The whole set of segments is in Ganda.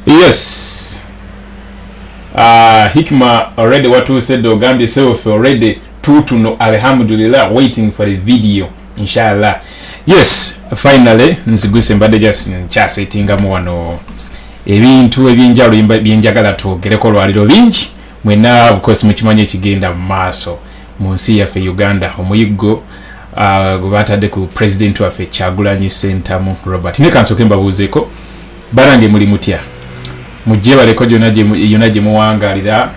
Yes. Hikma already what you said ogambye self already tutuno alhamdulillah waiting for the video inshallah. Yes, finally nziguse mbadde just nchasetinga mu wano ebintu ebyenjalo byenjagala twogereko lwaliro bingi mwena of course mukimanye ekigenda mu maaso mu nsi yaffe Uganda omuyiggo gwe batadde ku president waffe Kyagulanyi Ssentamu Robert. Ne kansoke mbabuuzeeko barange muli mutya mujje baleko yonna gye muwangalira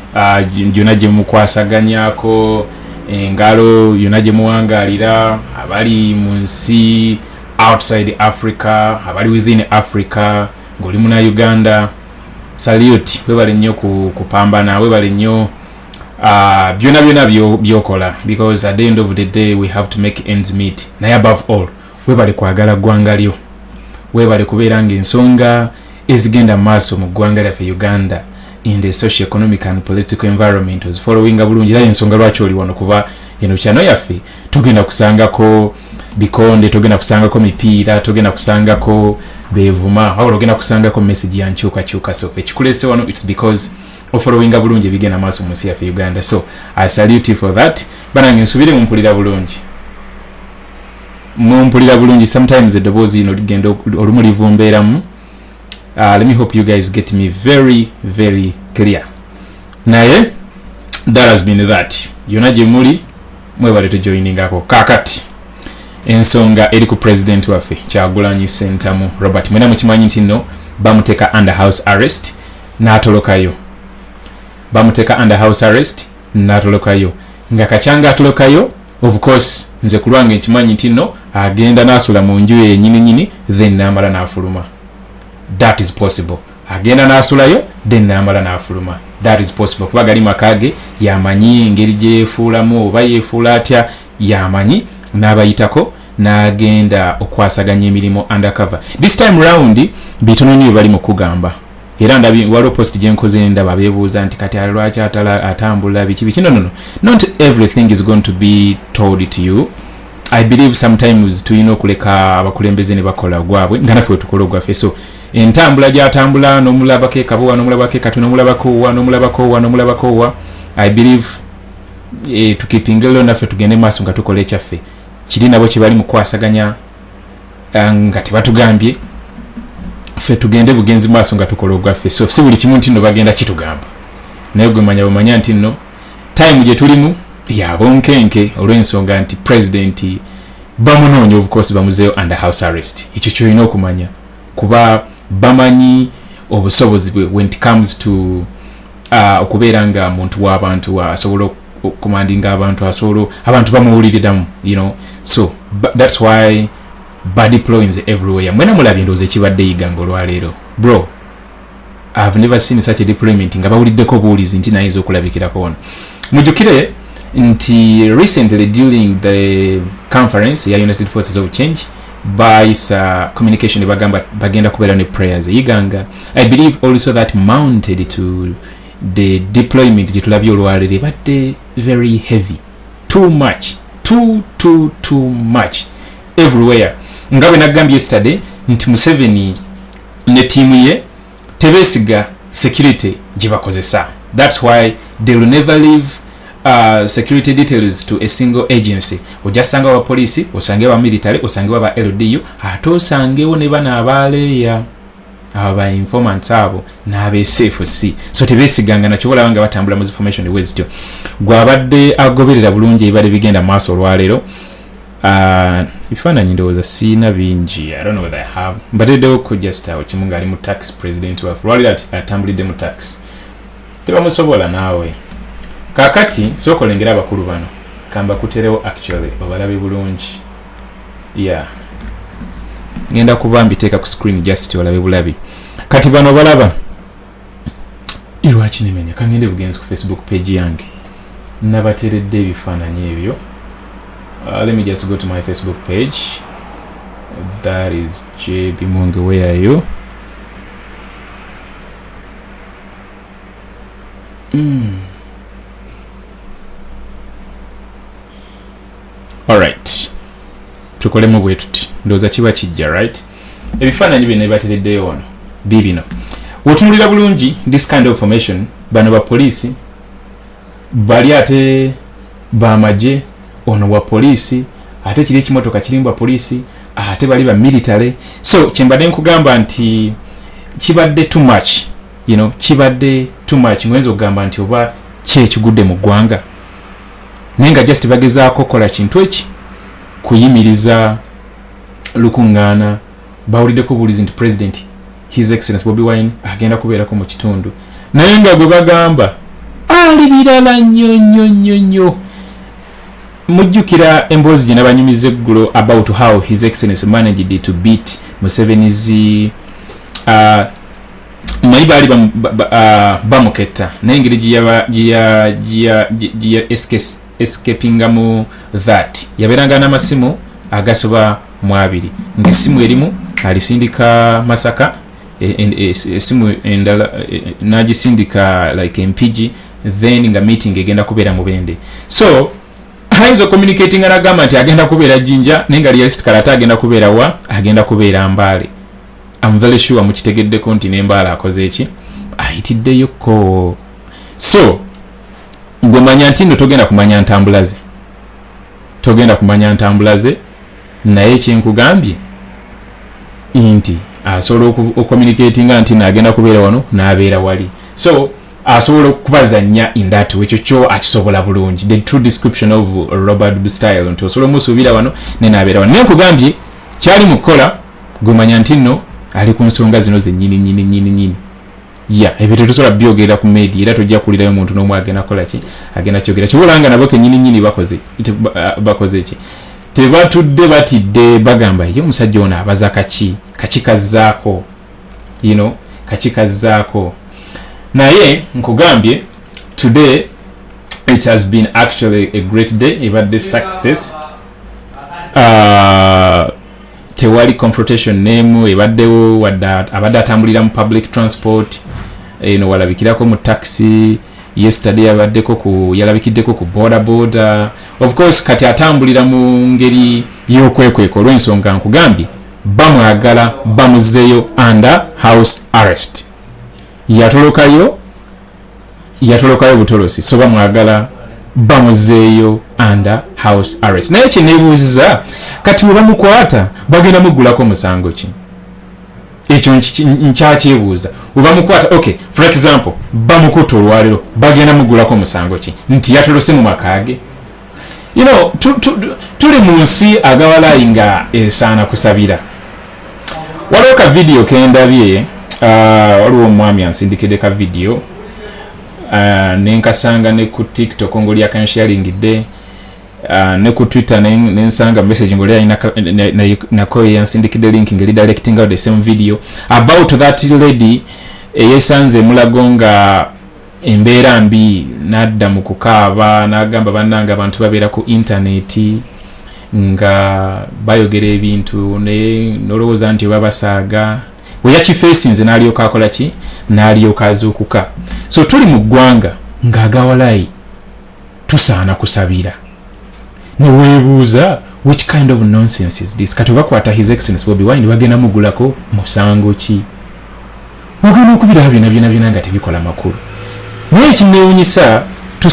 yonna gye mukwasaganyako engalo yonna gye muwangalira abali mu nsi outside Africa abali within Africa ng'oli muna Uganda salute webale nnyo kupambana webale nnyo byonna byokola because at the end of the day we have to make ends meet naye above all webale kwagala ggwanga lyo webale kubeera ng'ensonga ezigenda maaso mu ggwanga lyaffe Uganda in the socio-economic and political environment was following bulungi era ensonga lwaki oli wano kuba eno kyano yaffe tugenda kusangako bikonde tugenda kusangako mipiira tugenda kusangako bevuma wabula ogenda kusangako message yankyukakyuka so ekikulese wano it's because of following bulungi ebigenda maaso mu nsi yaffe Uganda. So I salute you for that. Banange nsubire mumpulira bulungi sometimes eddoboozi lino ligenda olumu livumbeeramu. Let me hope you guys get me very very clear. Naye that has been that. Yonna gye muli mwebale tujoiningako kakati ensonga eri ku president waffe Kyagulanyi Ssentamu Robert. Mwena mukimanyi nti nno bamuteeka under house arrest n'atolokayo. Nga kakyanga atolokayo of course nze kulwange nkimanyi nti nno agenda n'asula mu nju yennyini then n'amala n'afuluma. That is possible. Agenda n'asulayo then n'amala n'afuluma. That is possible. Kuba gali makage yamanyi engeri gye yeefuulamu oba yeefuula atya yamanyi n'abayitako n'agenda okwasaganya emirimu undercover. This time round bitono nnyo bali mu kugamba era waliwo post gye nkoze ndaba beebuuza nti kati lwaki atambula biki no. Not everything is going to be told to you. I believe sometimes tulina okuleka abakulembeze ne bakola gwabwe nga naffe tukola ogwaffe. So entambula gyatambula n'omulabako ekabuwa n'omulabako ekatu n'omulabako wa I believe tukipingalo naffe tugende maaso nga tukola ekyaffe kiri nabo kye bali mu kwasaganya nga tebatugambye ffe tugende bugenzi maaso nga tukola ogwaffe. So si buli kimu nti nno bagenda kitugamba naye gwe bamanya nti nno time gye tulimu yabonkenke olw'ensonga nti president bamunoonya of course bamuzeeyo under house arrest. Ekyo kyolina okumanya kuba bamanyi obusobozi bwe when it comes to okubeera nga muntu w'abantu asobola okumandinga abantu bamuwuliriramu so that's why body deployings everywhere. Mwena mulabye ndowooza ekibadde yiganga olwaleero bro. I've never seen such a deployment nga bawuliddeko obuwulizi nti naye okulabikirako wano. Mujjukire nti recently during the conference ya United Forces of Change by communication bagenda kubeera ne prayers yiganga. I believe also that mounted to the deployment gye tulabye olwaleero badde very heavy, too much, too much everywhere. Nga bwe nagambye yesterday nti Museveni ne tiimu ye tebeesiga security gye bakozesa. That's why they will never leave security details to a single agency. Ojasanga wa police, osange wa military, osange wa LDU, ate osangewo ne bana abaleeya aba informants abo n'abe safe si. So tebeesiganga nakyo bolabanga batambula mu information wezityo. Gwabadde agoberera bulungi ebale bigenda maaso olwaleero. Bifaananyi ndowooza siina bingi. I don't know whether I have. Mbaddewo ko just kimu ng'ali mu tax president waffe. Lwaliro atambulidde mu tax. Tebamusobola naawe. Kakati soko lengera abakulu bano. Kamba kuterewo actually obalabe bulungi. Yeah. Ngenda kuba mbiteeka ku screen just olabe bulabi. Kati bano balaba. Lwaki nimenya kangende bugenzi ku Facebook page yange. Nabateredde ebifaananyi ebyo. Let me just go to my Facebook page. That is H.E Muwonge. Where are you? Alright. Tukolemu bwe tuti. Ndowooza kiba kijja right? Ebifaananyi bino ebatereddeyo wano. Bibino. otunulira bulungi this kind of information bano ba police bali ate bamaje ono wa police ate kiri ekimotoka kirimbwa police ate bali ba military. So kyembadde nkugamba nti kibadde too much, kibadde too much. Ngwenzo kugamba nti oba kyekigudde mu ggwanga nenga just bagezaako kola kintu eki kuyimiriza lukuŋŋaana bawuliddeko bulizi nti president His Excellency Bobiwine agenda kubeerako mu kitundu naye nga gwe bagamba ali birala nnyo. Mujjukira emboozi gye nabanyumiza eggulo about how His Excellency managed to beat Museveni's manyi baali bamuketta naye engeri gye escapingamu that yabeeranga n'amasimu agasoba mu 2 ng'essimu erimu alisindika Masaka esimu endala nagisindika like empigi then nga meeting egenda kubeera mu Bende. So ayinza communicating anagamba nti agenda kubeera Jinja naye nga realistically ate agenda kubeera wa agenda kubeera Mbale. I'm very sure mukitegeddeko nti n'Embale akoze eki ayitiddeyoko. So gwe manya nti no togenda kumanya ntambulaze naye ekyenkugambye nti asobola ocommunicating nti nagenda kubeera wano n'abeera wali. So asobola okubazanya in that way ekyo akisobola bulungi. The true description of Robert style nti osobola musuubira wano n'abeera wano. Naye nkugambye kyali mukola gwe manya nti no ali ku nsonga zino nyini. Ebyo tetusobola byogera ku media era tojja kulirayo muntu n'omu agenda kola ki agenda kyogera kibolanga nabo kenyini bakoze ki tebatudde batidde bagamba ye musajja ono abaza kakikazaako kakikazaako. Naye nkugambye today it has been actually a great day. Ebadde success. Tewali confrontation name ebaddewo wadda abadde atambulira mu public transport walabikirako mu taxi yesterday yalabikiddeko ku boda. Of course kati atambulira mu ngeri y'okwekweka olw'ensonga nkugambye bamwagala bamuzeeyo under house arrest. Yatolokayo butolosi so bamwagala bamuzeeyo under house arrest. Naye kinebuuziza kati we bamukwata bagenda mugulako musango ki? Ekyo nkyakyebuuza. We bamukwata okay for example bamukuta olwaliro bagenda mugulako musango ki? Nti yatolose mu makaage. Tuli mu nsi agawalayi nga esaana kusabira. Waliwo ka video kendabye waliwo omwami ansindikidde ka video nenkasanga ne ku TikTok ngoli akansharingidde ne ku Twitter nensanga message ngoli alina nako yansindikidde link ngeri directing out the same video about that lady eyesanze mulagonga embeera mbi nadda mu kukaaba n'agamba bannanga abantu babeera ku internet nga bayogera ebintu nolowooza nti babasaaga weyakifeesinze n'alyoka akola ki n'alyoka azuukuka. So tuli mu ggwanga ng'agawalayi tusaana kusabira neweebuuza which kind of nonsense is this? Kati bakwata His Excellency Bobiwine bagenda mugulako musango ki? Ogenda okubiraho byonna nga tebikola makulu. Naye kineewunyisa to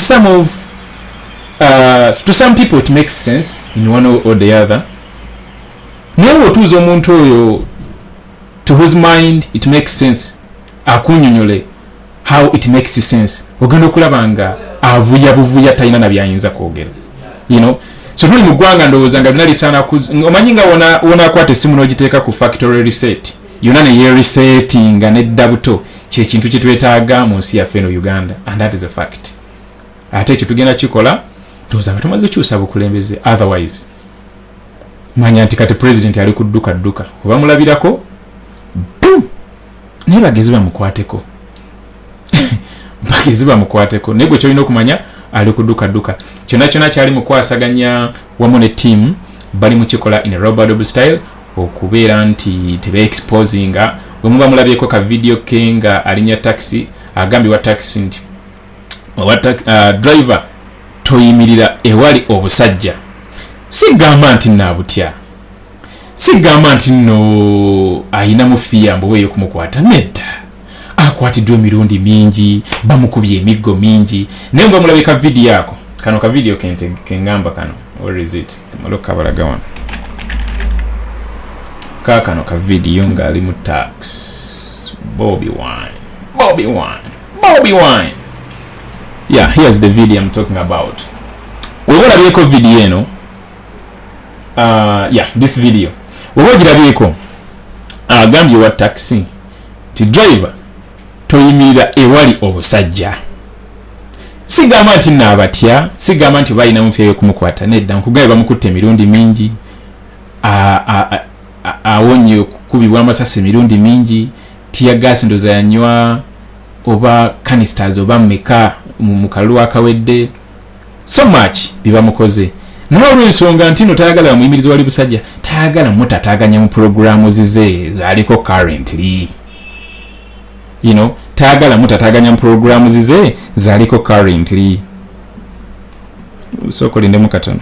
some people it makes sense in one or the other. Naye otuuza omuntu oyo to whose mind it makes sense akunyonyole how it makes sense ogenda okulaba nga buvuya talina na byayinza kwogera. So tuli mu ggwanga ndowooza nga byonna lisaana omanyi nga wona akwata essimu n'ogiteeka ku factory reset yonna ne yeresetinga nedda buto kyekintu kye twetaaga mu nsi yaffe eno Uganda and that is a fact. Ate ekyo tugenda kikola ndowooza nga tumaze kyusa bukulembeze otherwise manya nti kati president ali ku dduka oba mulabirako naye bagezi bamukwateko naye gwe kyolina okumanya ali ku dduka kyonna kyali mukwasaganya wamu ne team bali mu kikola in a Robert style okubeera nti tebe-exposinga bwe muba mulabyeko ka video ke nga alinya taxi agambibwa taxi nti driver toyimirira ewali obusajja. Sigamba nti nabutya, sigamba nti no ayina mufiya mbuweyo kumukwata nedda yakwatiddwa emirundi mingi bamukubye emiggo mingi naye nga mulabika video yako kano ka video kengamba kano where is it maloka balaga wano kano ka video nga ali mu tax Bobiwine yeah here's the video I'm talking about webona byeko video eno yeah this video webona byeko agambye wa taxi ti driver toyimirira ewali obusajja sigamba nti nabatya sigamba nti bayina mufeeyo kumukwata nedda nkugaye bamukutte emirundi mingi awonye okukubibwa amasasi emirundi mingi tiyagasi ndoza yanywa oba canisters oba mmeka mu kalulu akawedde so much bibamukoze naye olw'ensonga nti no tayagala bamuyimiriza wali busajja tayagala mutataganya mu programu zize zaliko currently tayagala mutataganya mu programu zize zaliko currently so kolindemu katono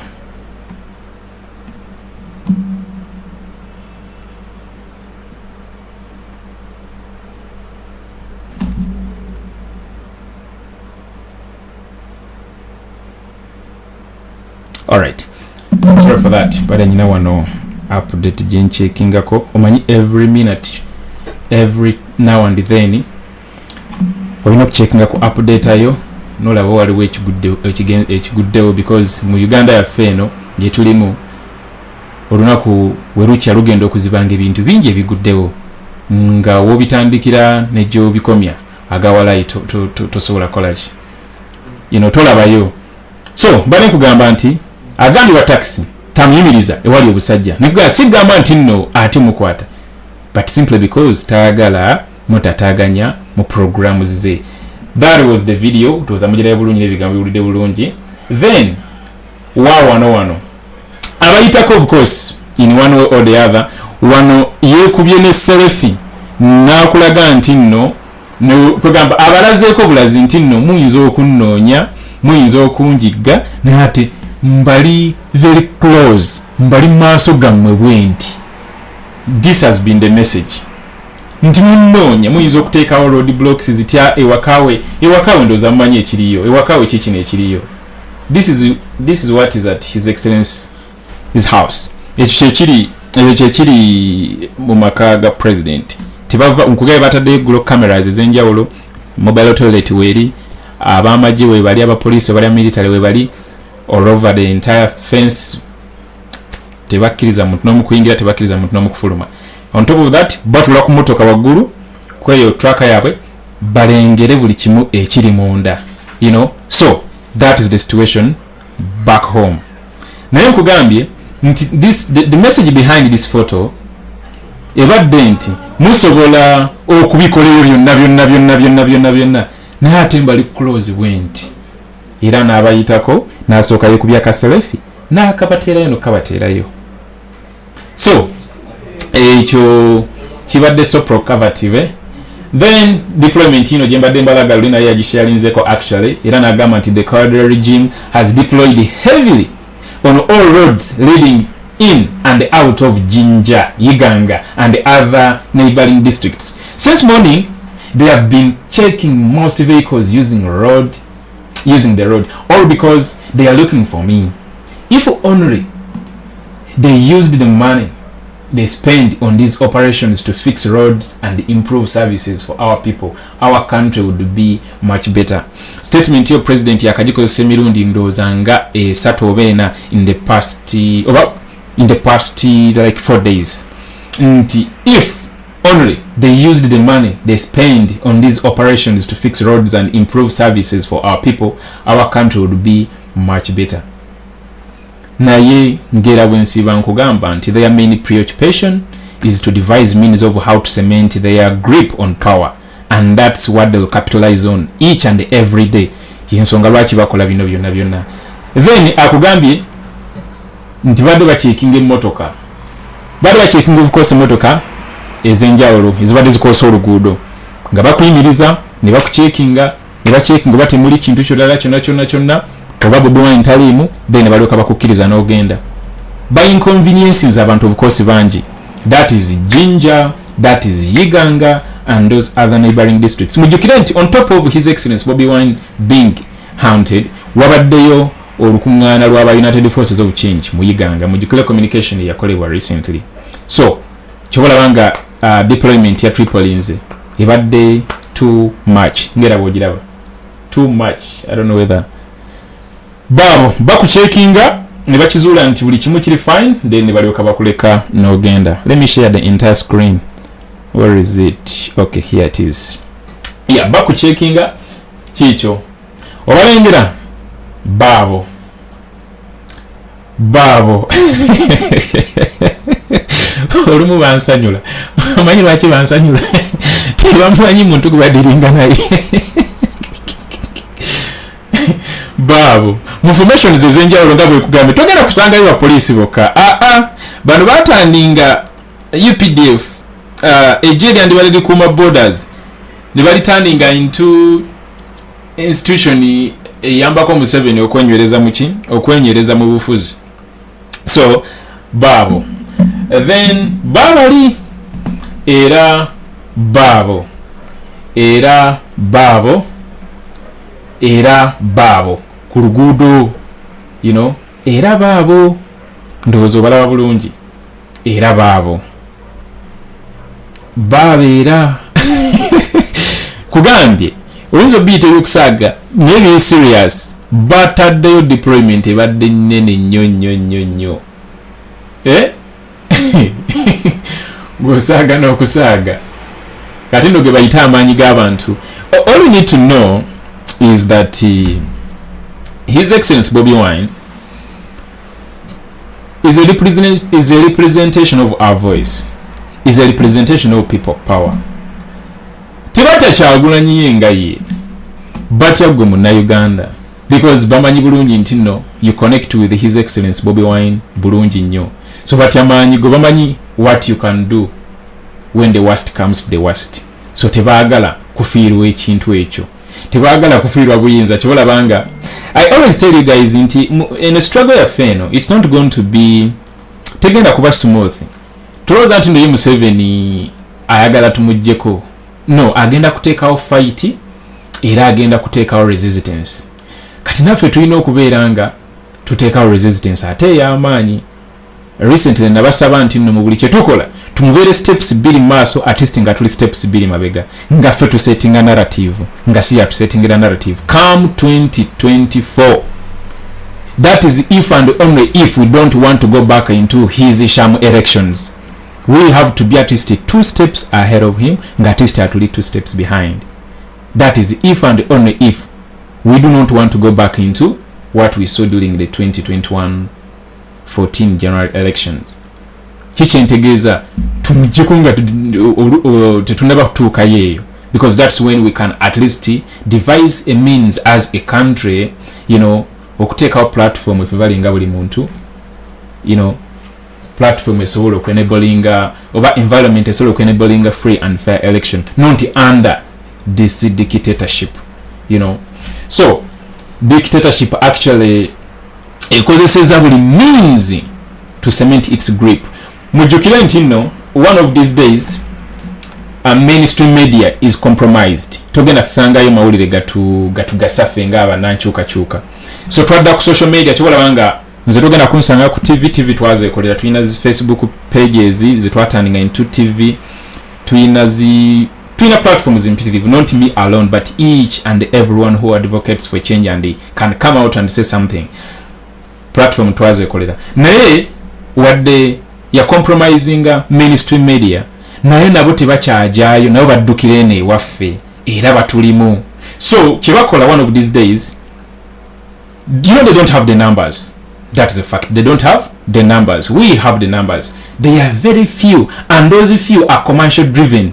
alright sorry for that but nyina wano update gen checking ako omanyi every minute every now and then olina okucheckinga ku update ayo nolaba waliwo ekiguddewo because mu Uganda yaffe eno gye tulimu olunaku werukya lugenda okuzibanga ebintu bingi ebiguddewo nga wobitandikira nejo bikomya agawalayi tosobola kolaki tolabayo so bane kugamba nti agandi wa taxi tamuyimiriza ewali obusajja nega sigamba nti nno ati mukwata but simply because tayagala mutataganya mu programs ze. That was the video. It was amujira bulungi nebigambo bulide bulungi. Then wano abayitako of course in one way or the other wano yekubye ne selfie nakulaga nti nno kugamba abalazeeko bulazi nti nno muyinza okunnoonya muyinza okunjigga nate mbali very close mbali maaso gammwe bwenti. This has been the message. Nti munnoonya muyinza okuteekawo road blocks zitya ewakawe ndoza mmanyi ekiriyo ewakawe kikino ekiriyo. This is what is at His Excellency his house. Ekyo kyekiri mu maka ga president. Tibava nkugaye batadde glock cameras ezenjawulo, mobile toilet weri, abamaji we bali, abapolice bali, military we bali, all over the entire fence. Tebakiriza muntu n'omukuyingira, tebakiriza muntu n'omukufuluma. On top of that, batula ku motoka waggulu kweyo tracker yabwe balengere buli kimu ekiri munda. So that is the situation back home. Naye nkugambye the message behind this photo ebadde nti musobola okubikola byonna naye ate mbali close bwenti era n'abayitako n'asooka yekubya ka selfie n'akabateerayo nokabateerayo. So ekyo kibadde so provocative. Then deployment gye mbadde mbalaga luli naye yagisharinzeko actually era n'agamba nti the Kwadra regime has deployed heavily on all roads leading in and out of Jinja, Yiganga and other neighboring districts. Since morning, they have been checking most vehicles using the road, all because they are looking for me. If only they used the money they spend on these operations to fix roads and improve services for our people, our country would be much better. Statement your president yakajiko semirundi ndoza nga esatu obena in the past like 4 days. If only they used the money they spend on these operations to fix roads and improve services for our people, our country would be much better. Naye ngera bwensiba nkugamba nti their main preoccupation is to devise means of how to cement their grip on power, and that's what they'll capitalize on each and every day. Yensonga lwaki bakola bino byonna. Then akugambye nti badde bachekinga emmotoka, badde bachekinga of course emmotoka ezenjawulo ezibadde zikosa oluguudo nga bakuyimiriza ne bakuchekinga bati muli kintu kyonna oba Bobiwine talimu, then balyoka bakukkiriza n'ogenda. By inconveniences abantu of course bangi. That is Jinja, that is Yiganga and those other neighboring districts. Mujukira nti on top of His Excellency Bobiwine being haunted, wabaddeyo olukuŋŋaana lw'aba United Forces of Change muyiganga. Mujukira communication yakolebwa recently. So kyobalaba nga deployment ya Tripoli nze ebadde too much. Ngera bwogiraba too much. I don't know whether babo bakucheckinga ne bakizuula nti buli kimu kiri fine, then ne balyoka bakuleka n'ogenda. Let me share the entire screen. Where is it? Okay, here it is. Yeah, bakucheckinga kikyo obalengera babo olumu bansanyula. Amanyi lwaki bansanyula? Tebamumanyi muntu gubadiringa naye. Babo information zezenjawulo nga bwe kugambe togenda kusangayo ba police bokka. Bano batandinga UPDF ejeri andibali likuma borders ne balitandinga into institution eyambako Museveni okwenyereza mu bufuzi. So babo then babali era babo ku luguudo, you know, era babo ndowooza obalaba bulungi. Era babo babeera kugambye oyinza obiyita ebyokusaaga naye biri serious. Bataddeyo deployment ebadde nnene nnyo ng'osaaga n'okusaaga kati nno ge bayita amaanyi g'abantu. All we need to know is that His Excellency Bobiwine is a representation of our voice, is a representation of people power. Tibata Kyagulanyi nga ye batya gwe Munnayuganda because bamanyi bulungi nti no you connect with His Excellency Bobiwine bulungi nnyo. So batya manyi go bamanyi what you can do when the worst comes to the worst. So tebaagala kufiirwa ekintu ekyo, tebaagala kufiirwa buyinza. Kyobalabanga I always tell you guys nti in a struggle yaffe eno it's not going to be tegenda kuba smooth. Tulowooza nti ndoye Museveni ayagala tumuggyeko. No, agenda kuteekawo fight era agenda kuteekawo resistance. Kati naffe tulina okubeera nga tuteekawo resistance ate ey'amaanyi. Recently nabasaba nti nno mu buli kye tukola tumubeere steps 2 maaso, at least nga tuli steps 2 mabega, nga ffe tusettinga narrative nga si yatusettingira narrative come 2024. That is if and only if we don't want to go back into his sham elections. We have to be at least 2 steps ahead of him, nga at least at least 2 steps behind. That is if and only if we do not want to go back into what we saw during the 2021-14 general elections. Kikyentegeeza tumuggyeko nga tetunaba kutuuka yeeyo, because that's when we can at least devise a means as a country, you know, okuteekawo platform efe balinga buli muntu, you know, platform esobola okwenablinga oba environment esobola okwenablinga free and fair election, not under this dictatorship, you know. So dictatorship actually ekozeseza buli means to cement its grip. Mujukira nti nno one of these days mainstream media is compromised. Togenda kusangayo mawulire gatugasaffe nga abanankyukakyuka. So twadda ku social media kyobalabanga nze togenda kunsanga ku TV twazeekolera. Tulina Facebook pages zetwatandinga into TV, tulina platforms imperative, not me alone but each and everyone who advocates for change and can come out and say something. Platform twazeekolera naye wadde ya compromising mainstream media naye nabo tebakyajayo, nabo baddukira eno ewaffe era batulimu. So kyebakola one of these days, you know, they don't have the numbers. That's the fact. They don't have the numbers. We have the numbers. They are very few, and those few are commercial driven.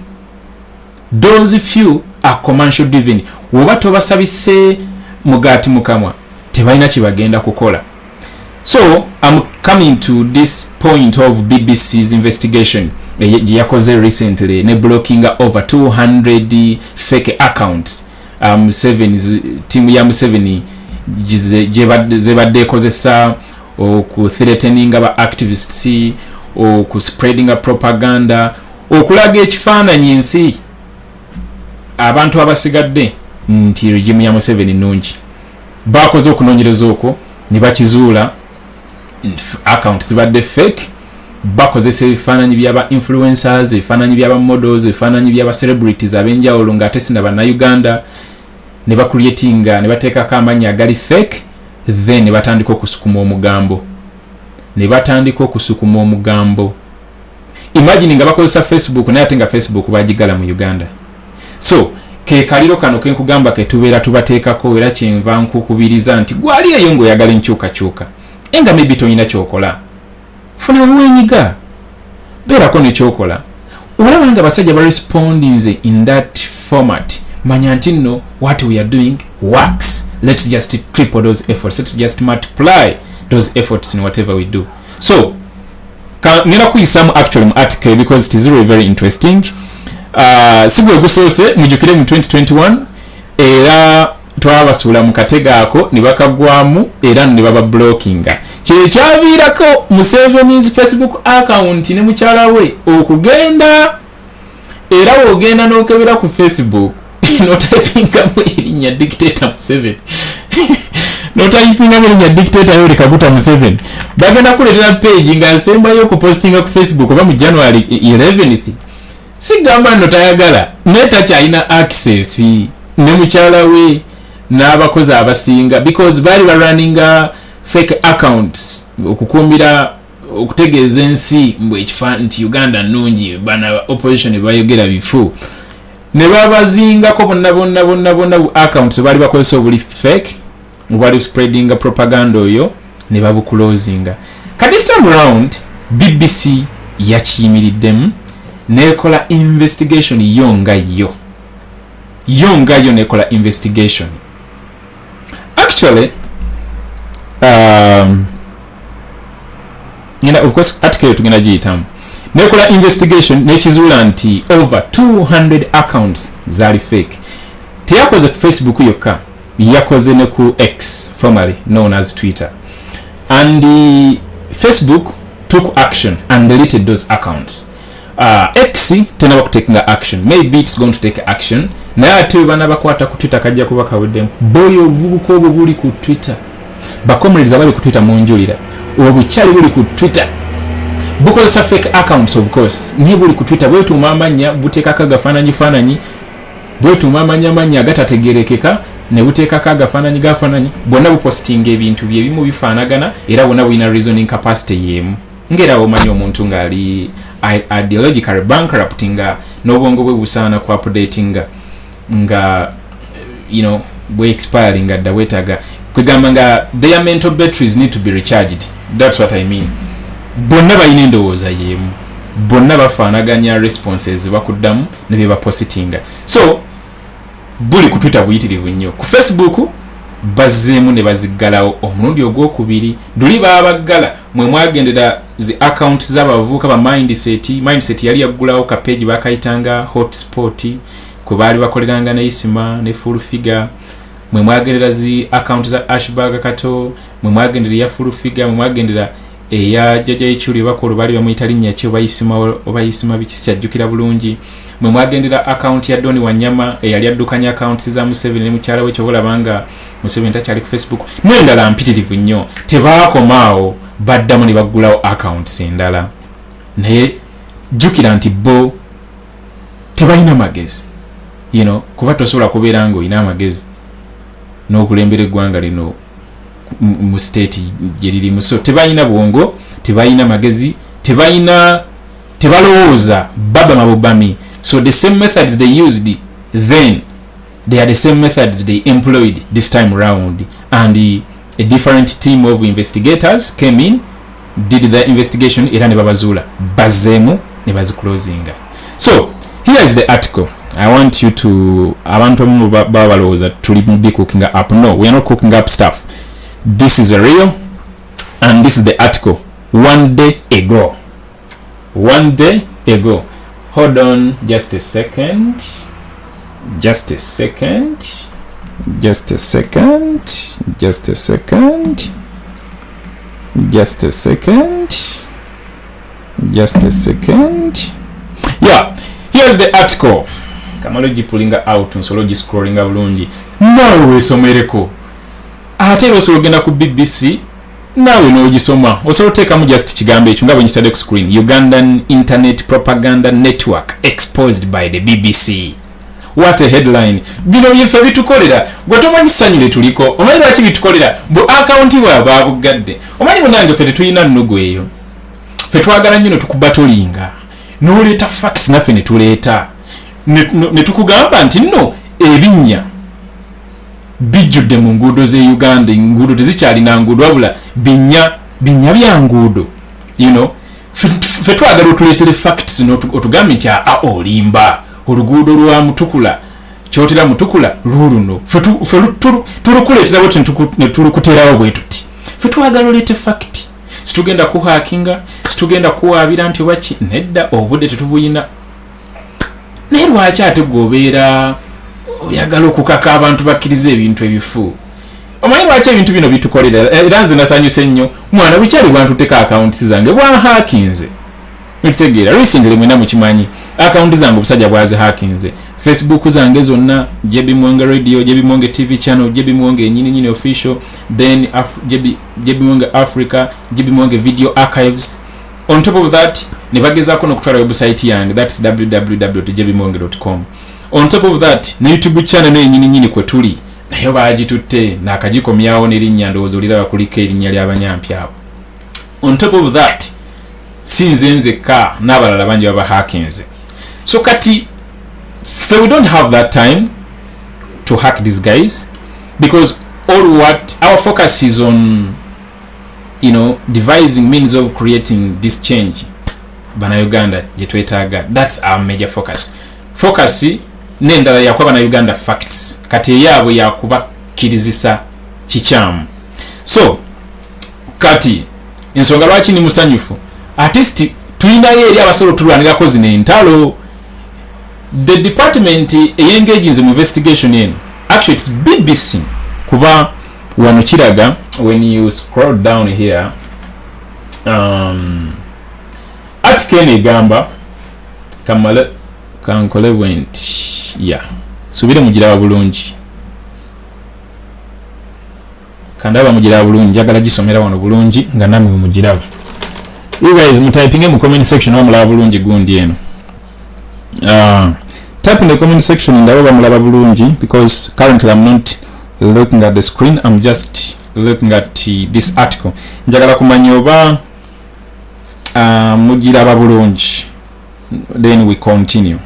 Woba tobasabise mugati mukamwa tebalina kibagenda kukola. So I'm coming to this point of BBC's investigation yakoze recently ne blocking over 200 fake accounts. Team ya Museveni zebadde kozesa oku threatening aba activists, oku spreading a propaganda, okulaga ekifaananyi ensi abantu abasigadde nti regime ya Museveni nnungi bakoze okunoonyereza okwo ne bakizuula account zibadde fake bakozesa ebifaananyi by'aba influencers ebifaananyi by'aba models ebifaananyi by'aba celebrities ab'enjawulo ng'ate si na bannayuganda ne bacreatinga ne bateekako amannya agali fake then ne batandika okusukuma omugambo imagine nga bakozesa Facebook naye ate nga Facebook bagigala mu Uganda. So ke kaliro kano ke nkugamba ke tubeera tubateekako era kyenva nkukubiriza nti gwali eyo ng'oyagala enkyukakyuka enga maybe tolina kyokola funa wenyiga beerako nekyokola olaba nga basajja barespondinze in that format manya nti nno what we are doing works. Let's just triple those efforts, let's just multiply those efforts in whatever we do. So ngenda kuyisamu actually mu article because it is really very interesting. Sigwe gusoose mujukire mu 2021 era twabasuula mu katega ako ne bakagwamu era ne baba blockinga kyekyaviirako Museveni's Facebook account ne mukyala we okugenda era wogenda n'okebera ku Facebook notypingamu erinnya dictator Museveni notypingamu erinnya dictator Yoweri Kaguta Museveni bagenda kuleetera page nga nsembayo okupostinga ku Facebook oba mu January 11th sigamba nno tayagala netakyalina access ne mukyala we n'abakozi abasinga because bali barunninga fake accounts okukumbira okutegeeza ensi mbwe ekifaananyi nti Uganda nnungi bana opposition bayogera bifu ne babazingako bonna accounts bali bakozesa obuli fake bali spreading propaganda oyo ne babuclosinga. Kati this time around BBC yakiyimiriddemu nekola investigation yongayo nekola investigation. Actually of course article tugenda giyitamu nekola investigation nekizuula nti over 200 accounts zali fake. Teyakoze ku Facebook yokka, yakoze ne ku X formerly known as Twitter, and Facebook took action and deleted those accounts. X tenaba kutekinga action, maybe it's going to take action naye ate bana bakwata ku Twitter kajja kuba kaweddemu boyo obuvubuka obwo buli ku Twitter bakomereza bali ku Twitter munjulira obukyali buli ku Twitter bukozesa fake accounts of course naye buli ku Twitter bwetuuma amanya buteekako agafaananyi bwetuuma amanya agatategerekeka ne buteekako agafaananyi bonna bupostinga ebintu byebimu bifaanagana era bonna bulina reasoning capacity yeemu ngera omanyi omuntu ng'ali ideological bankrupt nga n'obwongo bwe busaana ku updating nga bwe expiring nga wetaaga kwegamba nga their mental batteries need to be recharged. That's what I mean. Bonna balina endowooza yeemu, bonna bafaanaganya responses bakuddamu ne bye bapositinga. So buli ku Twitter buyitirivu nnyo. Ku Facebook bazzeemu ne baziggalawo omulundi ogwokubiri duli babaggala mwe mwagendera zi accounts z'abavubuka ba mindset yali yaggulawo ka page bakayitanga hotspot kwe baali bakoleranga ne Isima ne full figure mwe mwagendera zi account za Ashbag Kato mwe mwagendera ya full figure mwe mwagendera eya Jaja Ichuli bakolo bali bamuyita linnya kyo bayisima bikikyajjukira bulungi mwe mwagendera account ya Doni Wanyama eyali addukanya accounts za Museveni ne mukyala we kyobolabanga Museveni takyali ku Facebook n'endala mpitirivu nnyo tebaakomaawo baddamu ne baggulawo accounts endala naye jjukira nti bo tebalina magezi kuba tosobola kubeera ng'olina amagezi n'okulembera eggwanga lino mu state gye lirimu. So tebalina bwongo, tebalina magezi, tebalowooza baba mabobami. So the same methods they used then, they are the same methods they employed this time around, and a different team of investigators came in, did the investigation era ne babazuula bazzeemu ne baziclosinga. So here is the article. I want you to abantu balowooza tuli be cooking up. No, we are not cooking up stuff. This is real, and this is the article. One day ago. Hold on just a second. Just a second. Yeah, here's the article. kamalo gipulinga out nsolo giscrollinga bulungi nawe weesomereko ate era osobola ogenda ku BBC nawe n'ogisoma osobola oteekamu just kigambo ekyo nga bwe nkitadde ku screen Ugandan Internet Propaganda Network exposed by the BBC. What a headline. Bino byefe bitukolera gwe tomanyi ssanyu lye tuliko omanyi lwaki bitukolera bu akaunti bwaba abugadde omanyi munange ffe tetulina nnugu eyo ffe twagala nnyo tukubatolinga n'oleeta facts naffe ne tuleeta ne tukugamba nti nno ebinnya bijjudde mu nguudo z'e Uganda enguudo tezikyalina nguudo wabula binnya bya nguudo ffe twagala otuleetere facts otugambe nti olimba oluguudo lwa Mutukula kyotera Mutukula luluno ffe tulukuleetera bwe ne tulukuterawo bwe tuti ffe twagala oleete fact situgenda kuhakinga situgenda kuwaabira nti waki nedda obudde tetubuyina naye lwaki ate gwobeera oyagala okukaka abantu bakkiriza ebintu ebifu omanyi lwaki ebintu bino bitukolera era nze nasanyuse nnyo mwana bukyali bwantuteka akawunti zange bwahakinze nitutegeera recently mwena mukimanyi akawunti zange obusajja bwazi hakinze Facebook zange zonna JB Muwonge radio JB Muwonge TV channel JB Muwonge nyini official then JB Muwonge Africa JB Muwonge video archives on top of that ne bagezaako n'okutwala website yange that's www.jbmuwonge.com on top of that ne YouTube channel no nyini kwe tuli nayo baagitutte n'akagikomyawo n'erinnya ndowooza oliraba kuliko erinnya ly'abanyampi abo on top of that sinze nzekka n'abalala bangi baba hackinze so kati we don't have that time to hack these guys because our focus is on devising means of creating this change bana Uganda yetwetaaga that's our major focus n'endala yakuba bana Uganda facts kati yaabwe yakubakirizisa kikyamu so kati ensonga lwaki ni musanyufu artist tulinayo eri abasolo tulwanirako zino entalo the department engages in investigation in actually it's BBC kuba wano kiraga when you scroll down here article negamba kamala kankole went subire mugiraba bulungi kandaba mugiraba bulungi njagala gisomera wano bulungi nga namwe mugiraba you guys mutyping in the comment section wamulaba bulungi gundi eno type in the comment section ndaba mulaba bulungi because currently I'm not looking at the screen, I'm just looking at this article. Njagala kumanya oba mugiraba bulungi. Then we continue.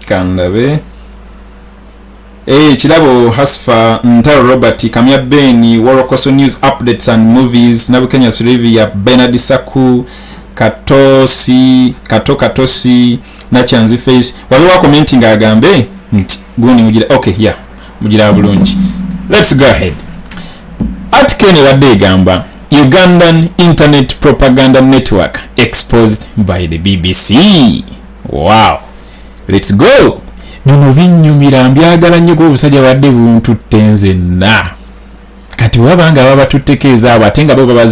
Kandabe Chilabo Hasfa Ntaro Robert Kamya Beni Worokoso News Updates and Movies Nabukenya Surivia Benard Saku Katosi Nachanzi Face waliwo commenting agambe gundi mujira okay yeah mujira bulungi. Let's go ahead. Article ne wadde gamba Ugandan Internet Propaganda Network exposed by the BBC. Wow, let's go. Bino binyumira mbyagala nnyo ko obusajja wadde buntu tenze na kati wabanga baba tutekeeza abatenga baba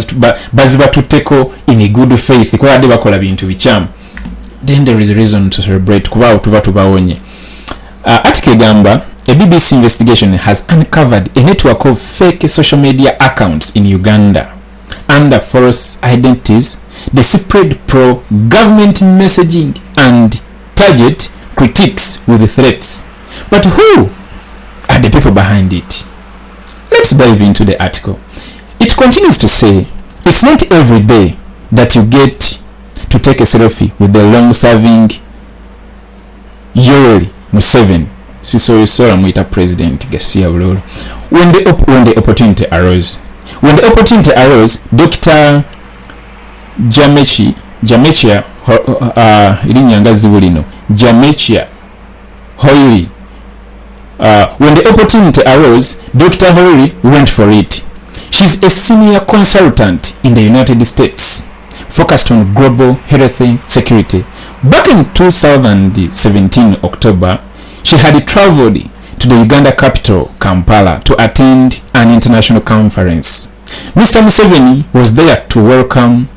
bazibatutteko in a good faith kwa wadde bakola bintu bichamu, then there is a reason to celebrate kuba tubawonye. Article gamba a BBC investigation has uncovered a network of fake social media accounts in Uganda under false identities. They spread pro-government messaging and target critiques with threats. But who are the people behind it? Let's dive into the article. It continues to say, it's not every day that you get to take a selfie with the long-serving Yoweri Museveni. Sisora Mwita President Gasia Bulolo. When the opportunity arose. When the opportunity arose, Dr. Jamechia Hoyli. When the opportunity arose, Dr. Hoyli went for it. She's a senior consultant in the United States, focused on global health security. Back in 2017 October, she had traveled to the Uganda capital, Kampala, to attend an international conference. Mr. Museveni was there to welcome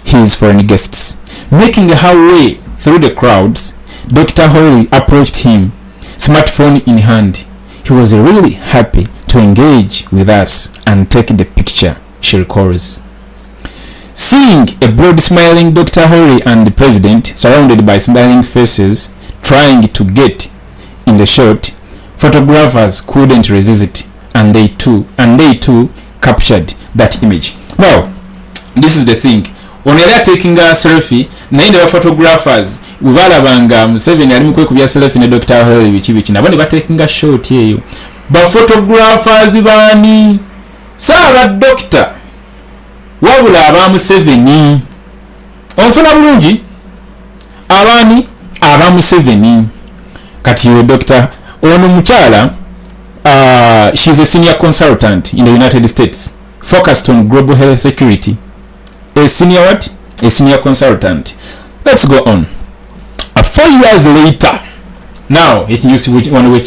his foreign guests. Making her way through the crowds, Dr. Hoyle approached him, smartphone in hand. He was really happy to engage with us and take the picture, she recalls. Seeing a broad smiling Dr. Hoyle and the president surrounded by smiling faces trying to get in the shot, photographers couldn't resist, and they too captured that image. Now, this is the thing. When they are taking a selfie, naye the photographers webalabanga Museveni ali mukwekubya selfie ne Dr. Hoyle bichi nabo ne batekinga shot eyo. Ba photographers bani saaba doctor wabula aba Museveni onfuna bulungi abani aba Museveni kati yo doctor ono mukyala she's a senior consultant in the United States focused on global health security. A senior what? A senior consultant. Let's go on. 4 years later, now it news one way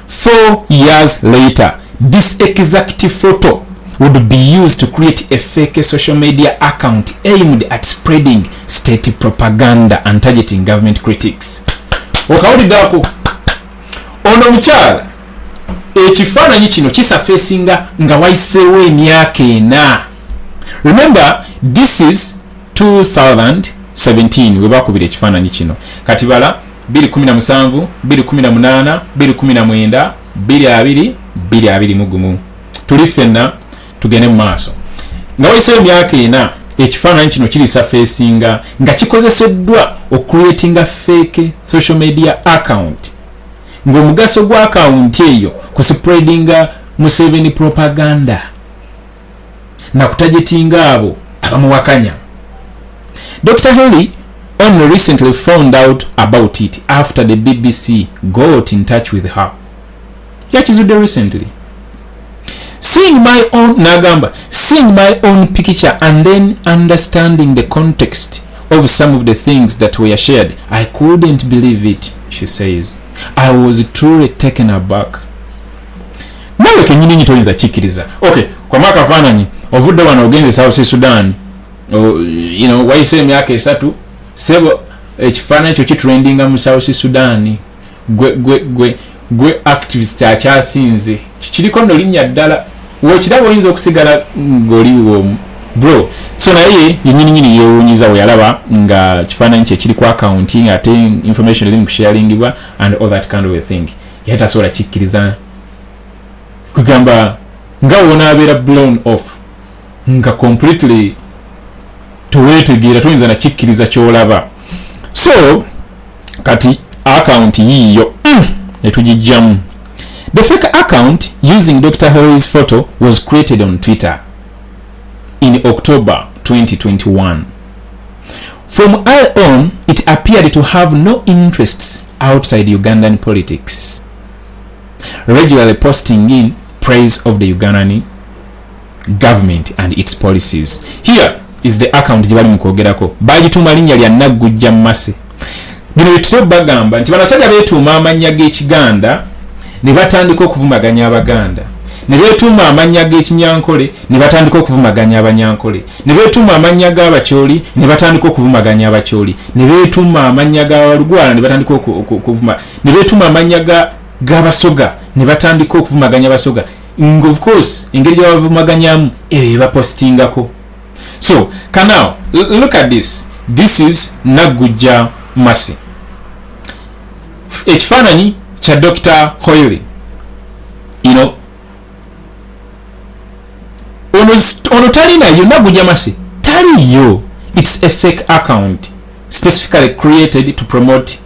4 years later, this exact photo would be used to create a fake social media account aimed at spreading state propaganda and targeting government critics. Okawulidako ono mukyala ekifaananyi kino kisafeesinga nga wayiseewo emyaka ena. Remember, this is 2017 webakubira ekifaananyi kino. Kati bala 2017, 2018, 2019, 2021 tuli ffenna tugende mu maaso. Nga wayiseewo emyaka ena ekifaananyi kino kirisafeesinga nga kikozeseddwa ocreatinga fake social media account. Ng'omugaso gwa account eyo kuspreadinga Museveni propaganda na kutajetinga abo abamuwakanya. Dr. Hoyle only recently found out about it after the BBC got in touch with her. Yakizudde recently. Seeing my own picture and then understanding the context of some of the things that were shared, I couldn't believe it, she says. I was truly taken aback. Nawe kenyini nyitoyinza chikiriza. Okay, kwa maka fananyi ovudde wano ogenze South Sudan, wayise emyaka esatu sebo ekifaananyi kyo kitrendinga mu South Sudan. Gwe activist akyasinze kiriko no linnya ddala wekiraba oyinza okusigala ng'oliwo bro. So naye yennyini yeewuunyiza we yalaba nga kifaananyi kye kiri ku accounting ate information eri mu kusharingibwa and all that kind of a thing. Yali tasobola kikkiriza kugamba nga wonaabeera blown off nga completely towetegeera toyinza na kikkiriza kyolaba. So kati account yiyo netugijjamu. The fake account using Dr. Hoyle's photo was created on Twitter in October 2021. From early on, it appeared to have no interests outside Ugandan politics, regularly posting in praise of the Ugandan government and its policies. Here is the account gyebali mukwogerako. Bagituuma linnya lya Naggujja Mmase. Bino bityo bagamba nti banasajja beetuuma amannya g'Ekiganda ne batandika okuvumaganya Abaganda. Ne beetuuma amannya g'Ekinyankole ne batandika okuvumaganya Abanyankole. Ne beetuuma amannya g'Abakyoli ne batandika okuvumaganya Abakyoli. Ne beetuuma amannya g'Abalugwala ne batandika okuvuma. Ne beetuuma amannya g'Abasoga ne batandika okuvumaganya Abasoga. Of course, engeri gye bavumaganyamu bapostingako. So, now look at this. This is Naggujja Mmase. Ekifaananyi kya Dr. Hoyle. Ono talinayo Naggujja Mmase. Taliyo. It's a fake account specifically created to promote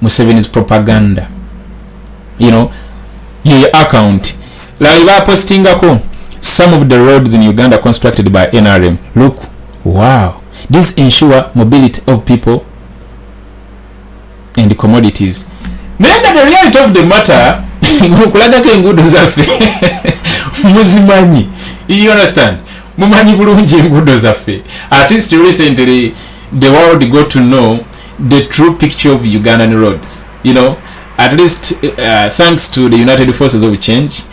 Museveni's propaganda. Ye account. Laba postingako some of the roads in Uganda constructed by NRM. Look, wow. This ensure mobility of people and the commodities. Then the reality of the matter, kulagako enguudo zaffe muzimanyi. You understand? Mumanyi bulungi enguudo zaffe. At least recently the world got to know the true picture of Ugandan roads. At least thanks to the United Forces of Change,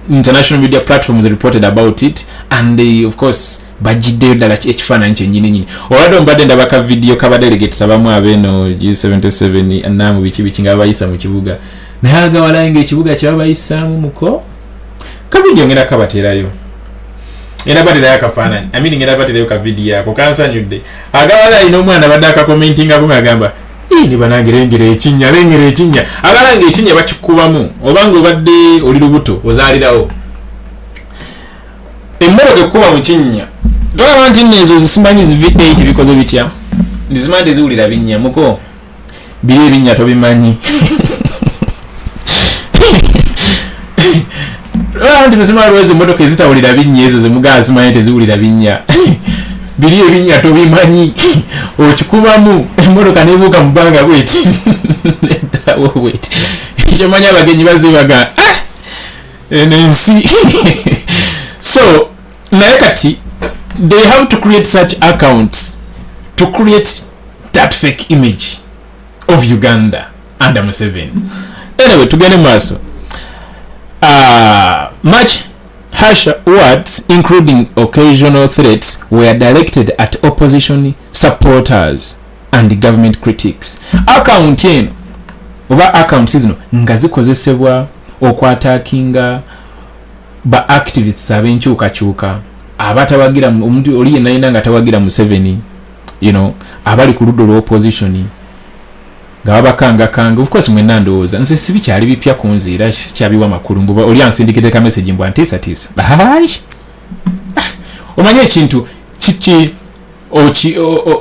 international media platforms reported about it, and they of course bajiddeyo ddala ekifaananyi kyennyini olwadde mbadde ndabaka video kaba delegates abamu abeno G77 anaamu biki nga bayisa mu kibuga naye agawala ng'ekibuga kyabayisaamu muko ka video ngenda kabateerayo era baterayo akafaananyi ngenda baterayo ka video yako kansanyudde agawala alina omwana badde akakomentingako ng'agamba ni banangerengera ekinnya abalanga ekinnya bakikubamu obanga obadde oli lubuto ozaalirawo emmotoka ekkuba mu kinnya tolaba nti nezo zisimanyi V8 bikoze bitya ndizimanyi teziwulira binnya muko biri ebinnya tobimanyi nti bizima lwezi emmotoka ezitawulira binnya ezo zemugaa zimanyi teziwulira binnya biri ebinnya tobimanyi okikubamu emmotoka nebuuka mu bbanga bweti nettawo bweti ekyomanyi abagenyi bazibaga enensi so naye kati they have to create such accounts to create that fake image of Uganda under Museveni. Anyway, tugende maaso. Much harsher words, including occasional threats, were directed at opposition supporters and government critics. Account eno oba accounts zino nga zikozesebwa okwatakinga ba activists abenkyukakyuka abatawagira omuntu oli yenna nga tawagira Museveni, abali ku ludda lw'opposition nga babakanga of course mwenna ndowooza nze sibikyali bipya ku nze era sikyabiwa makulu mbuba oli ansindikite ka message mbwa ntiisa omanye ekintu kiki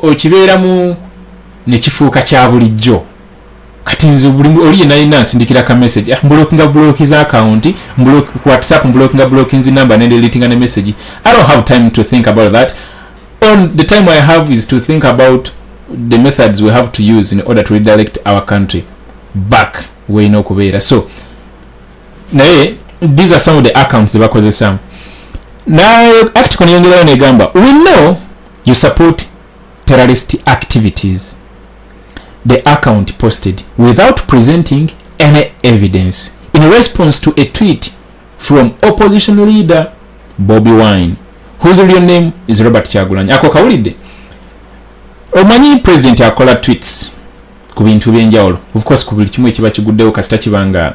okibeeramu ne kifuuka kya bulijjo kati nze oli yenna ansindikira ka message blockinga account ku WhatsApp blockinga number and deleting a message. I don't have time to think about that. On the time I have is to think about the methods we have to use in order to redirect our country back where kubeera. So naye these are some of the accounts they bakozesa. Now act konyongerayo negamba, we know you support terrorist activities. The account posted without presenting any evidence in response to a tweet from opposition leader Bobiwine, whose real name is Robert Kyagulanyi. Ako kawulidde omanyi president akola tweets ku bintu byenjawulo, of course ku buli kimu ekiba kiguddewo kasita kibanga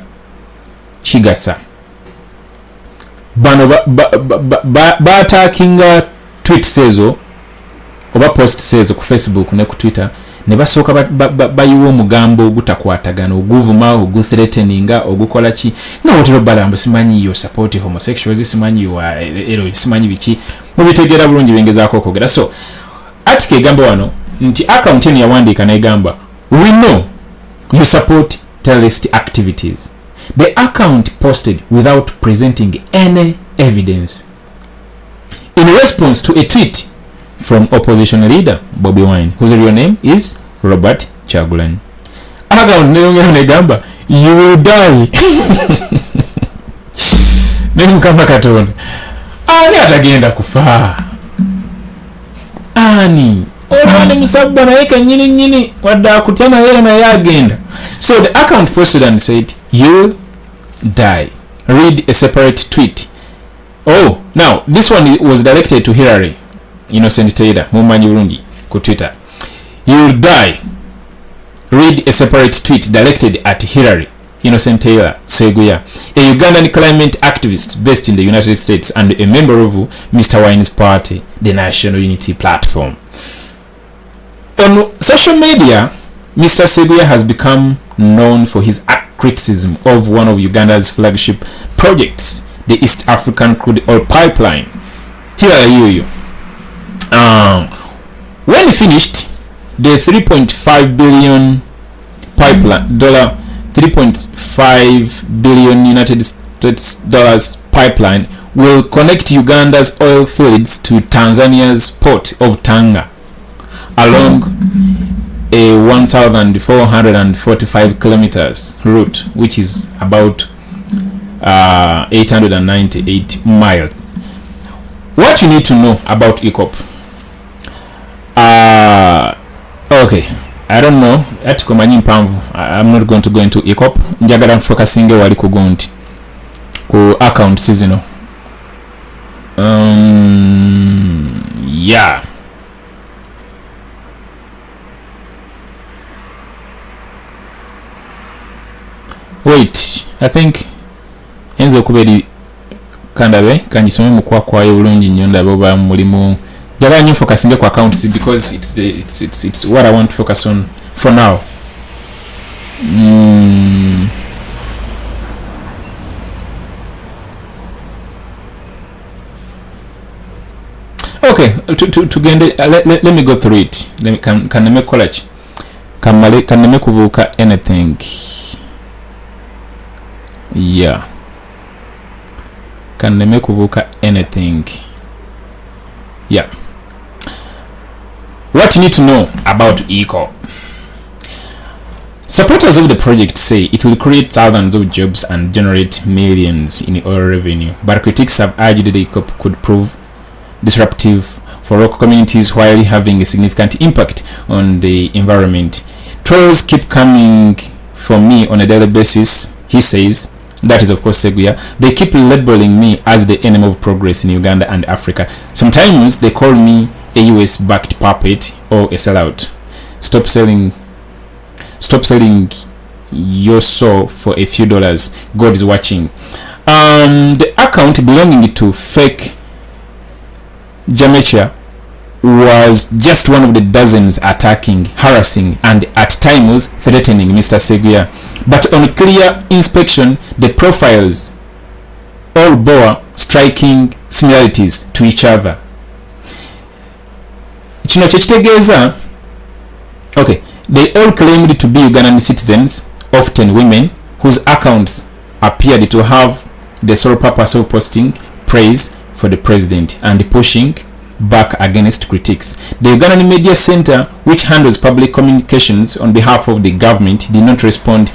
kigasa bano batakinga tweets ezo oba posts ezo ku Facebook ne ku Twitter ne basooka bayiwa omugambo ogutakwatagana oguvuma oguthreateninga ogukola ki nga otero balamba simanyi yo support homosexuals simanyi ero simanyi biki mubitegeera bulungi bengezaako okwogera. So article egamba wano nti account eno yawandiika negamba, we know you support terrorist activities. The account posted without presenting any evidence in response to a tweet from opposition leader Bobiwine, whose real name is Robert Kyagulanyi. Account neyongera negamba, you will die. Nemukama Katonda ani atagenda kufa ani olwani musabba naye kenyini wadde akutya naye naye agenda. So the account posted and said, you die. Read a separate tweet. Oh, now this one was directed to Hillary Innocent Taylor mumanyi bulungi ku Twitter. You die. Read a separate tweet directed at Hillary Innocent Taylor Seguya, a Ugandan climate activist based in the United States and a member of Mr. Wine's party, the National Unity Platform. On social media, Mr. Seguya has become known for his criticism of one of Uganda's flagship projects, the East African Crude Oil Pipeline. Here are you. When finished, the $3.5 billion pipeline, $3.5 billion United States dollars pipeline will connect Uganda's oil fields to Tanzania's port of Tanga along a 1,445 kilometers route, which is about 898 miles. What you need to know about ECOP. Okay, I don't know. I'm not going to go into ECOP. Njagala focusing wali kugonti. ku accounts zino. Yeah. Wait, I think enzo okuberi kandabe kanjisome mukwakwayo bulungi nnyo ndabe oba mulimu jagala nnyo focusinge ku accounts because it's what I want to focus on for now. Okay, let me go through it. Can I college? Can I kubuka anything? Yeah. Can I kubuka anything? Yeah. What you need to know about ECO. Supporters of the project say it will create thousands of jobs and generate millions in oil revenue, but critics have urged the ECO could prove disruptive for local communities while having a significant impact on the environment. Trolls keep coming for me on a daily basis, he says. That is of course Seguya. They keep labeling me as the enemy of progress in Uganda and Africa. Sometimes they call me a US-backed puppet or a sellout. Stop selling your soul for a few dollars. God is watching. The account belonging to fake Jamecha was just one of the dozens attacking, harassing, and at times threatening Mr. Seguya. But on clear inspection, the profiles all bore striking similarities to each other. Kino kyekitegeeza, okay, they all claimed to be Ugandan citizens, often women, whose accounts appeared to have the sole purpose of posting praise for the president and pushing back against critics. The Ugandan Media Center, which handles public communications on behalf of the government, did not respond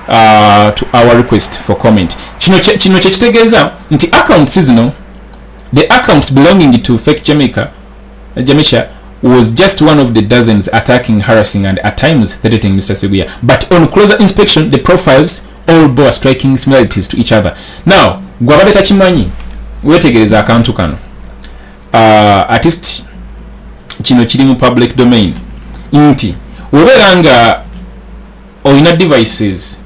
to our request for comment. Kino kyekitegeeza nti accounts zino, the accounts belonging to fake Jamecha was just one of the dozens attacking, harassing, and at times threatening Mr. Seguya. But on closer inspection, the profiles all bore striking similarities to each other. Now, gwabadde takimanyi wetegereza akantu kano. At least kino kiri mu public domain nti webera nga olina devices,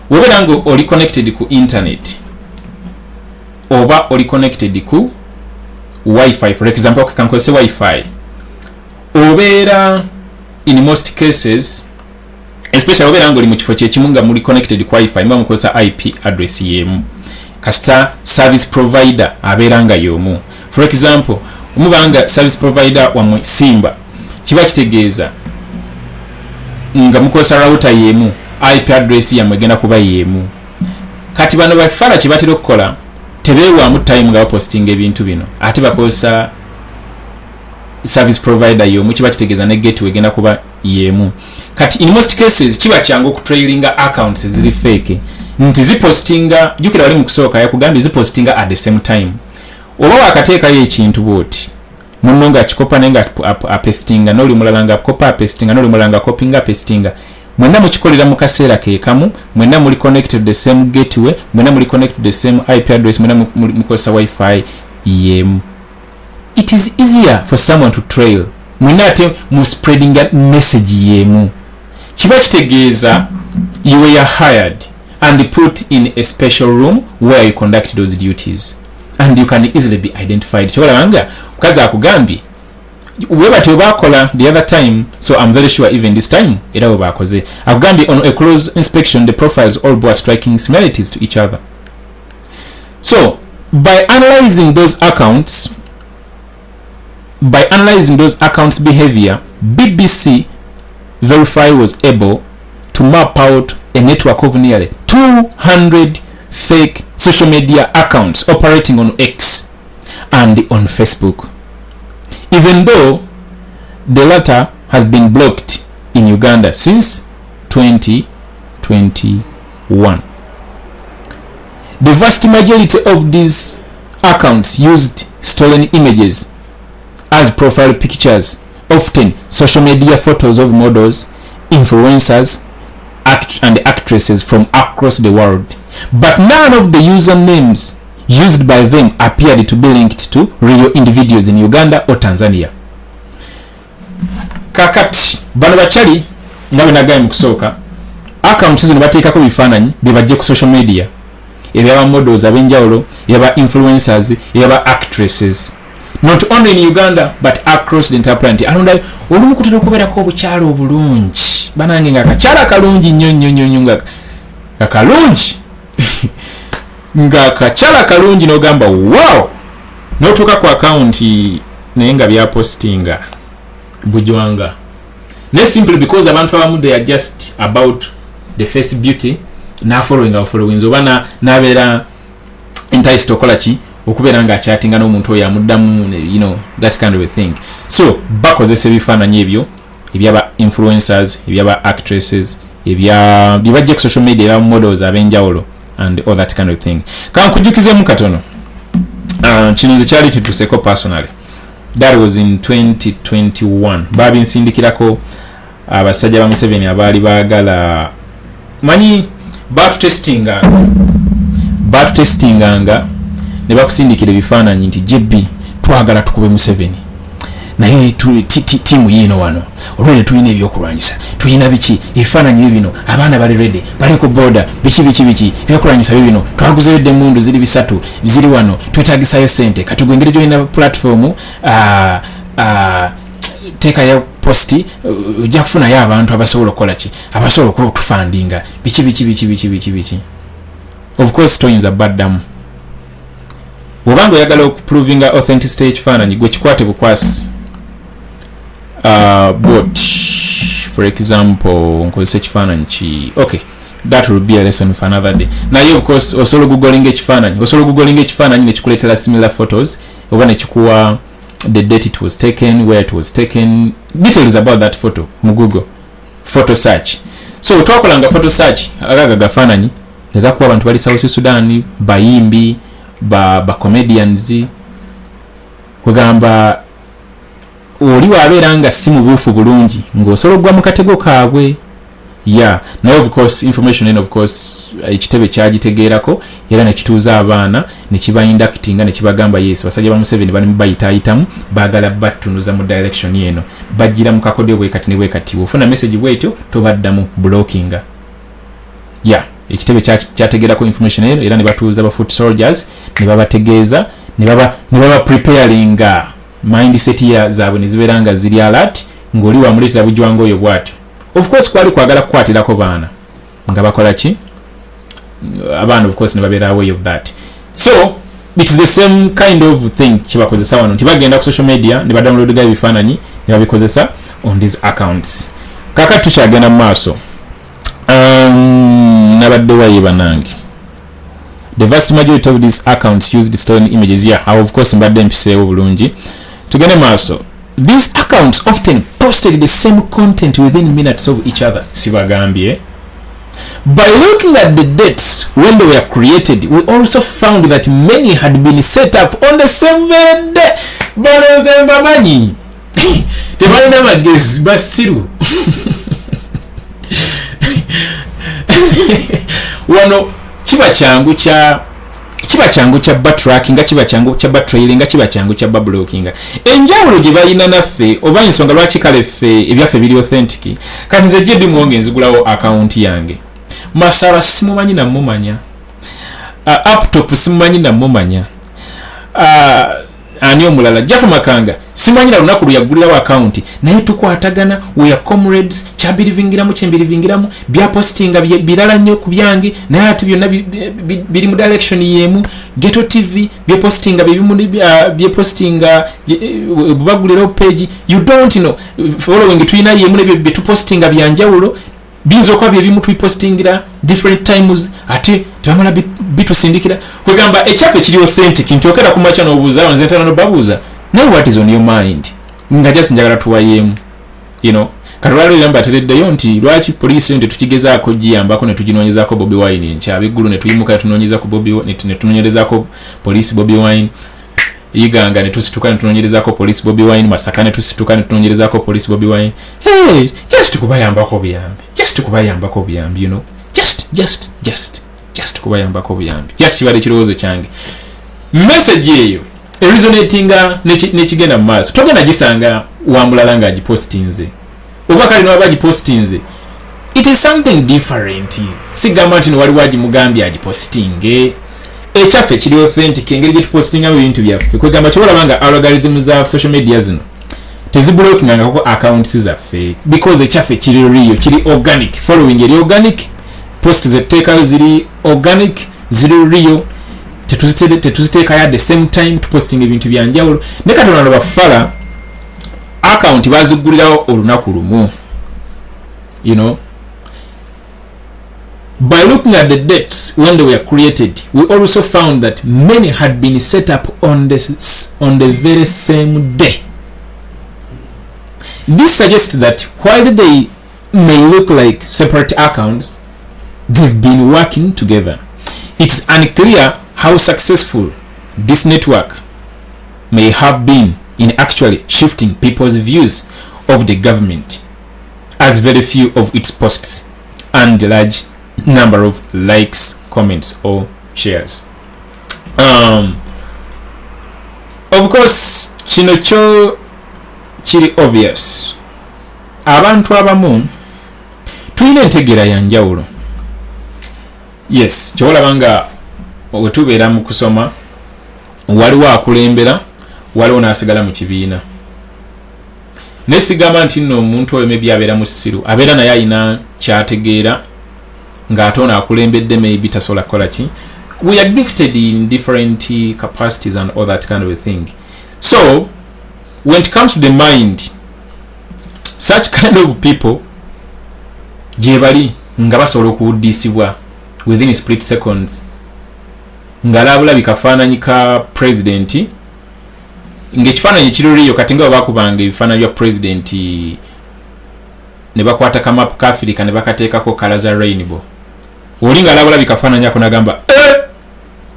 webera nga oli connected ku internet oba oli connected ku Wi-Fi, for example, kankozesa Wi-Fi, obeera in most cases, especially obeera nga oli mu kifo kyekimu nga muli connected ku Wi-Fi, mba mukozesa IP address yemu, kasita service provider abeera nga y'omu. For example, omubanga service provider wamwe Simba, kiba kitegeeza nga mukozesa router yemu, IP address yamwe egenda kuba yemu. Kati bano bafala kibatera okukola, tebeewaamu time nga bapostinga ebintu bino, ate bakozesa service provider y'omu, kiba kitegeeza ne gateway egenda kuba yemu. Kati in most cases kiba kyangu okutrailinga accounts ziri fake, nti zipostinga, jukira wali mu kusooka yakugambye zipostinga at the same time. Oba wakateekayo ekintu bwoti munno nga akikopa naye nga apestinga, n'oli mulala nga akopa apestinga, n'oli mulala nga akopinga apestinga, mwenna mukikolera mu kaseera keekamu, mwenna muli connected the same gateway, mwenna muli connected the same IP address, mwenna mukozesa Wi-Fi yemu. It is easier for someone to trail. Mwenna ate mu spreading a message yemu. Kiba kitegeeza you were hired and put in a special room where you conduct those duties, and you can easily be identified. Chobalanga kaza akugambye webate bakola the other time, so I'm very sure even this time era bakoze akugambye on a close inspection the profiles all bore striking similarities to each other. So by analyzing those accounts behavior, BBC Verify was able to map out a network of nearly 200 fake social media accounts operating on X and on Facebook, even though the latter has been blocked in Uganda since 2021. The vast majority of these accounts used stolen images as profile pictures, often social media photos of models, influencers, and actresses from across the world. but none of the usernames used by them appeared to be linked to real individuals in Uganda or Tanzania. Kakati bano bachali nawe nagaye mukusooka accounts zino bateekako bifaananyi bye bajje ku social media ebyaba models ab'enjawulo ebyaba influencers ebyaba actresses, not only in Uganda but across the entire planet. Alonda olumu kutera okubeerako obukyalo obulungi banange nga kakyala kalungi nnyo nga kalungi nga kakyala kalungi n'ogamba wow, n'otuuka ku account naye nga byapostinga bujwanga ne simply because abantu abamu they are just about the face beauty na following oba nabeera enticed okola ki okubeera nga chattinga n'omuntu oyo amuddamu, you know, that kind of a thing. So bakozesa ebifaananyi ebyo ebyaba influencers, ebyaba actresses, byebajja ku social media, ebyaba models ab'enjawulo and all that kind of thing. Kankujjukizemu katono kino nze kyali kituseeko personally. That was in 2021. Babi nsindikirako abasajja ba Museveni abaali baagala manyi batutestinganga ne bakusindikira ebifaananyi nti JB twagala tukube Museveni naye tiimu yiino wano olwene tulina ebyokulwanyisa, tulina biki ebifaananyi bino, abaana bali ready, bali ku border, biki ebyokulwanyisa bino, twaguzeyo emundu ziri 3 ziri wano, twetaagisayo sente, kati gwe engeri gyolina platform teeka ya posti ojja kufunayo abantu abasobola okukola ki, abasobola okutufandinga biki. Of course toyinza baddamu obanga oyagala okuprovinga authenticity ekifaananyi gwe kikwate bukwasi. But for example nkozesa ekifaananyi ki, okay, that will be a lesson for another day. Naye of course osobola googlinga ekifaananyi nekikuleetera similar photos oba nekikuwa the date it was taken, where it was taken, details about that photo mu Google photo search. So twakolanga photo search agaga gafaananyi gakuwa abantu bali South Sudan, bayimbi ba comedians, kugamba oli wabeera nga si mubuufu bulungi ng'osobola ogwa mu katego kaabwe. Yeah, naye of course information and of course ekitebe kyagitegeerako era nekituuza abaana nekibayinductinga nekibagamba yes basajja ba Museveni bali mubayitaayitamu baagala battunuza mu direction yeno bajjira mu kakodyo bwe kati ne bwe kati ofuna message bwetyo tobaddamu blockinga. Yeah, ekitebe kyategeerako information eno era ne batuuza ba foot soldiers ne babategeeza ne baba preparinga mindset zaabwe ne zibeera nga ziri alert ng'oli wamuleetera bujwanga oyo bw'atyo. Of course kwali kwagala kukwatirako baana nga bakola ki abaana of course ne babeera aware of that. So it's the same kind of thing kibakozesa wano nti bagenda ku social media ne badownloadga ebifaananyi ne babikozesa on these accounts. Kakati tukyagenda mu maaso nabadde wayiba nange. The vast majority of these accounts used stolen images. Yeah, of course mbadde mpiseewo bulungi. Tugende maaso. These accounts often posted the same content within minutes of each other. Sibagambye. By looking at the dates when they were created, we also found that many had been set up on the same very day. Baloze bamanyi. Tebalina magezi basiru. Wano kiba kyangu kya backtracking nga kiba kyangu kya backtrailing nga kiba kyangu kya blocking. Enjawulo gye bayina naffe oba ensonga lwaki kale ffe ebyaffe biri authentic. Kati nze H.E Muwonge nzigulawo account yange. Masaba simumanyi na mumanya. Laptop simumanyi na mumanya. Ani omulala Jafa Makanga simanyi na lunaku luyagulirawo account naye tukwatagana we are comrades kyabirivingiramu kyembirivingiramu bya postinga birala nnyo ku byange naye ati byonna biri mu direction yemu. Ghetto TV bya postinga bya postinga bagulirawo page you don't know following tuyina yemu ne bye tupostinga byanjawulo binzo kwa bye bimu tupostingira different times ate twamala bitusindikira kwegamba ekyafe kiri authentic ntokera kumacha n'obuuza nze ntana no babuuza now what is on your mind nga just njagala tuwayemu you know kalwalo yamba tereddeyo nti lwaki police ndio tukigezaako giyambako ne tujinonyezaako Bobiwine nkyabigulu ne tuyimuka tunonyezaako Bobiwine ne tunonyezaako police Bobiwine iganga ne tusituka ne tunonyezaako police Bobiwine Masaka ne tusituka ne tunonyezaako police Bobiwine. Hey, just kubayambako biyambi you know, just just kubayambako obuyambi. Just kibadde kirowoozo kyange. Message eyo resonatinga nekigenda mu maaso. Togenda gisanga wamulala nga agipostinze. Oba kale no abagipostinze. It is something different. Sigamba nti waliwo agimugambye agipostinge. Ekyaffe kiri authentic engeri gye tupostinga mu bintu byaffe. Kwegamba kyobalabanga algorithms za social media zino teziblocking ngako accounts zaffe because ekyaffe kiri real, kiri organic. Following eri organic, post zetteekayo ziri organic, ziri real. Tetuziteeka ya the same time tuposting ebintu byanjawulo. Ne Katonda no bafala account bazigulirawo olunaku lumu. You know, by looking at the dates when they were created, we also found that many had been set up on the very same day. This suggests that while they may look like separate accounts, they've been working together. It's unclear how successful this network may have been in actually shifting people's views of the government, as very few of its posts and a large number of likes, comments or shares. Of course, kino kyo kiri obvious. Abantu abamu tulina entegeera ya njawulo. Yes, kyolabanga wetubeera mu kusoma waliwo akulembera, waliwo n'asigala mu kibiina. Nesigamba nti nno omuntu oyo maybe abeera mu ssiru, abeera naye alina kyategeera ng'ate ono akulembedde maybe tasobola kukola ki. We are gifted in different capacities and all that kind of a thing. So when it comes to the mind, such kind of people gye bali nga basobola okuwuddisibwa within split seconds ng'alabula bikafaananyi ka president ng'ekifaananyi kiroliyo kati nga bakubanga ebifaananyi bya president ne bakwata kamapu ka Africa ne bakateekako kala za rainbow. Oli ng'alabula bikafaananyi ako n'agamba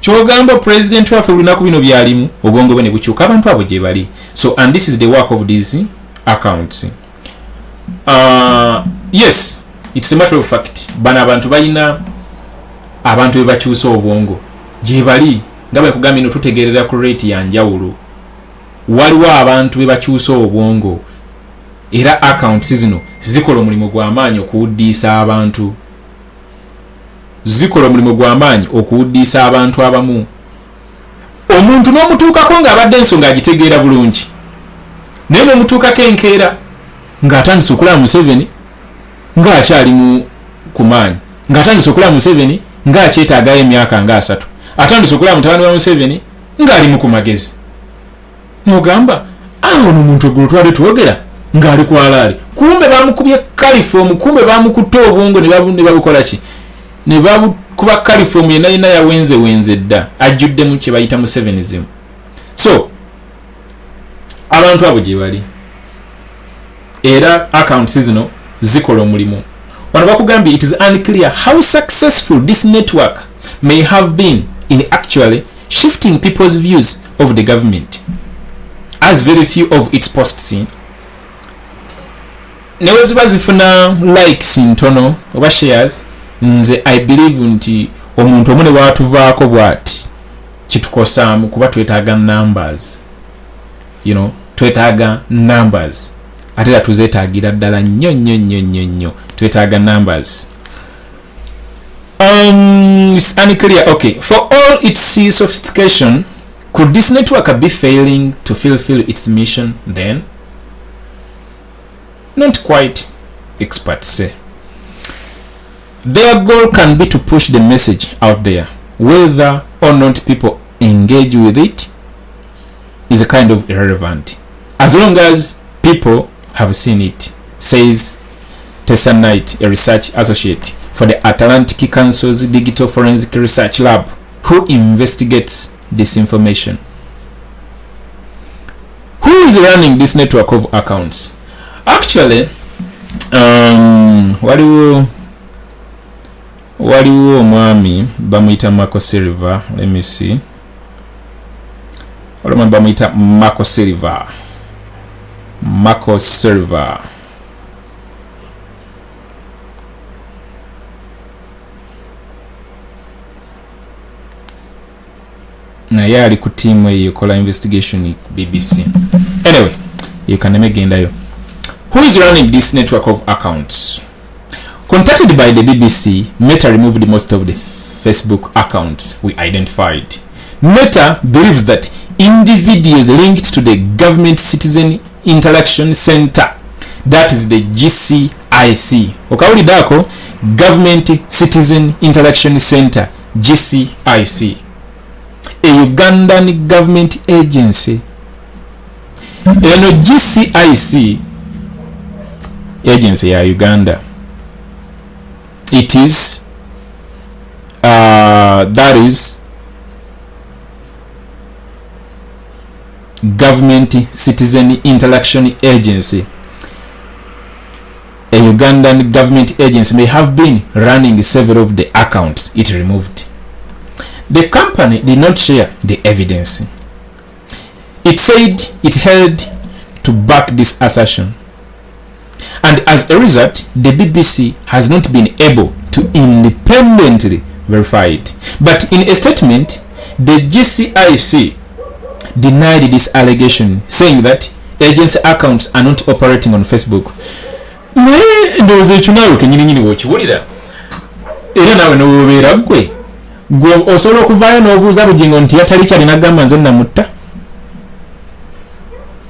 kyogamba president waffe olunaku bino byalimu obwongo bwe ne bukyuka. Abantu abo gye bali. So and this is the work of these accounts. Yes, it's a matter of fact. Bana abantu balina abantu be bakyusa obwongo gye bali nga bwe kugamba ino tutegerera ku rate ya njawulo. Waliwo abantu be bakyusa obwongo era accounts zino zikola omulimu gw'amaanyi okuwuddiisa abantu. Zikola omulimu gw'amaanyi okuwuddiisa abantu abamu. Omuntu n'omutuukako ng'abadde ensonga agitegeera bulungi, naye n'omutuukako enkeera ng'atandise okulaba Museveni ng'akyali ku maanyi, ng'atandise okulaba Museveni ng'akyetaagayo emyaka nga 3, atandise okulaba mutabani wa Museveni ng'ali ku magezi. N'ogamba ono omuntu eggulo twali twogera ng'ali ku alaali, kumbe bamukubye kalifomu, kumbe bamukutte obwongo ne babukola ki, ne babukuba kalifomu yenna yawenze dda ajjuddemu kye bayita Musevenism. So abantu abo gye bali era accounts zino zikola omulimu. Wano bakugambye it is unclear how successful this network may have been in actually shifting people's views of the government, as very few of its posts newe ziba zifuna likes ntono oba shares. Nze I believe nti omuntu omune watuvaako bwati kitukosaamu kuba twetaaga numbers. You know, twetaaga numbers. Ate tuzeetaagira ddala nnyo twetaaga numbers. It's unclear. Okay, for all its sophistication, could this network be failing to fulfill its mission then? Not quite, experts say. Their goal can be to push the message out there. Whether or not people engage with it is a kind of irrelevant, as long as people have seen it, says Tessa Knight, a research associate for the Atlantic Council's Digital Forensic Research Lab, who investigates this information. Who is running this network of accounts? Actually, waliwo omwami bamuyita Marco Silva. Let me see. Waliwo bamuyita Marco Silva. naye ali ku team eyo kola investigation BBC. Anyway, you can megenda yo. Who is running this network of accounts? Contacted by the BBC, Meta removed most of the Facebook accounts we identified. Meta believes that individuals linked to the Government Citizen Interaction Center, that is the GCIC. Okawulidako, Government Citizen Interaction Center, GCIC. A Ugandan government agency. Eno GCIC agency ya Uganda. It is that is Government Citizen Interaction Agency. A Ugandan government agency may have been running several of the accounts it removed. The company did not share the evidence. It said it held to back this assertion. And as a result, the BBC has not been able to independently verify it. But in a statement, the GCIC denied this allegation, saying that agency accounts are not operating on Facebook. Ndoze chunayo kenyini wochiwulira. Era nawe nobeera gwe. Gwe osobola okuvaayo n'obuuza bugingo nti yatali kyali nagamba nze namutta.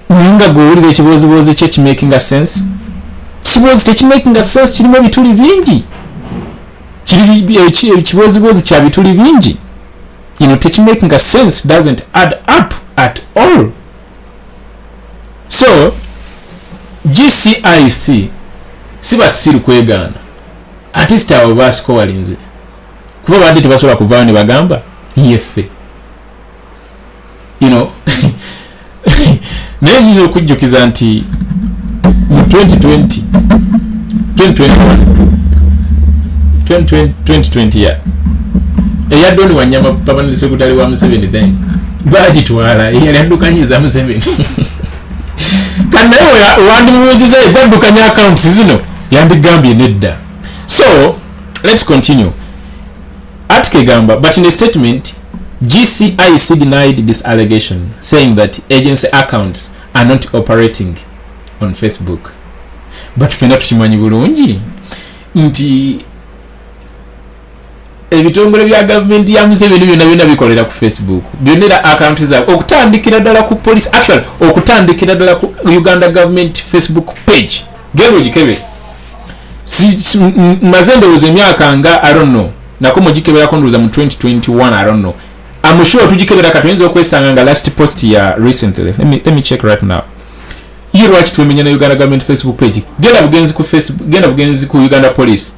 Ninga gwewulira ekibooziboozi kye kimaking a sense. Kiboozi tekimaking a sense kirimu ebituli bingi. Kiboozi kya bituli bingi. You know, tekimaking a sense doesn't add up at all. So, GCIC siba siru kwegaana. Artist abo basiko walinze. Kuba badde tebasobola kuvaayo ne bagamba yefe. You know, naye nyinza okujjukiza nti mu 2020 ya eyadoni wanyama permanent secretary wa Museveni then bagitwala eyali addukanyiza Museveni kandi naye wandimubuuziza egwaddukanya accounts zino yandigambye nedda. So let's continue. Article gamba, but in a statement GCIC denied this allegation, saying that agency accounts are not operating on Facebook. But fena tukimanyi bulungi nti ebitongole bya government ya Museveni byonna bikolera ku Facebook. Byonna accounts za okutandikira ddala ku police, actually okutandikira ddala ku Uganda government Facebook page. Gero gikebe mazende uze myaka nga I don't know nako mujikebera konduza mu 2021 I don't know. I'm sure tujikebera katwenzo okwesanga nga last post ya recently. Let me check right now. Yiro wachi twemenya na Uganda government Facebook page. Genda bugenzi ku Facebook, genda bugenzi ku Uganda police.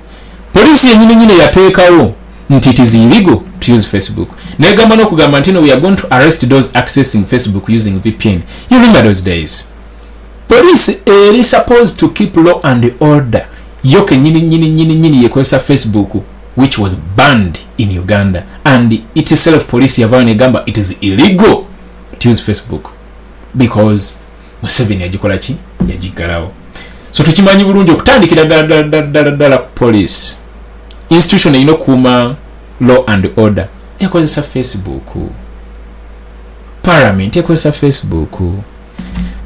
Police yenyine yateekawo nti it is illegal to use Facebook. Negamba no kugamba ntino we are going to arrest those accessing Facebook using VPN. You remember those days? Police is supposed to keep law and order. Yoke nyini yekozesa Facebook, which was banned in Uganda, and it itself police yavana negamba it is illegal to use Facebook because Museveni yagikola ki yagigalawo. So tukimanyi bulungi okutandikira ddala ku police institution ino kuma law and order ekozesa Facebook, parliament ekozesa Facebook,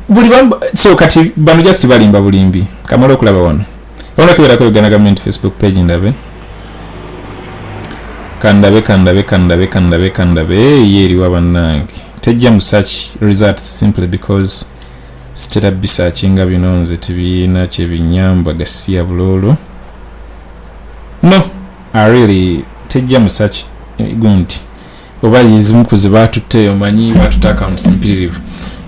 buli so kati bano just balimba bulimbi kamala okulaba wano ona kibera ko Uganda government Facebook page ndabe kandabe yeri wabanange tejja mu search results simply because stera researchinga binonze tibina kye binyamba gasiya bulolo. No, I really tejja mu search gunti oba yizimu kuzibatutte omanyi batuta accounts imperative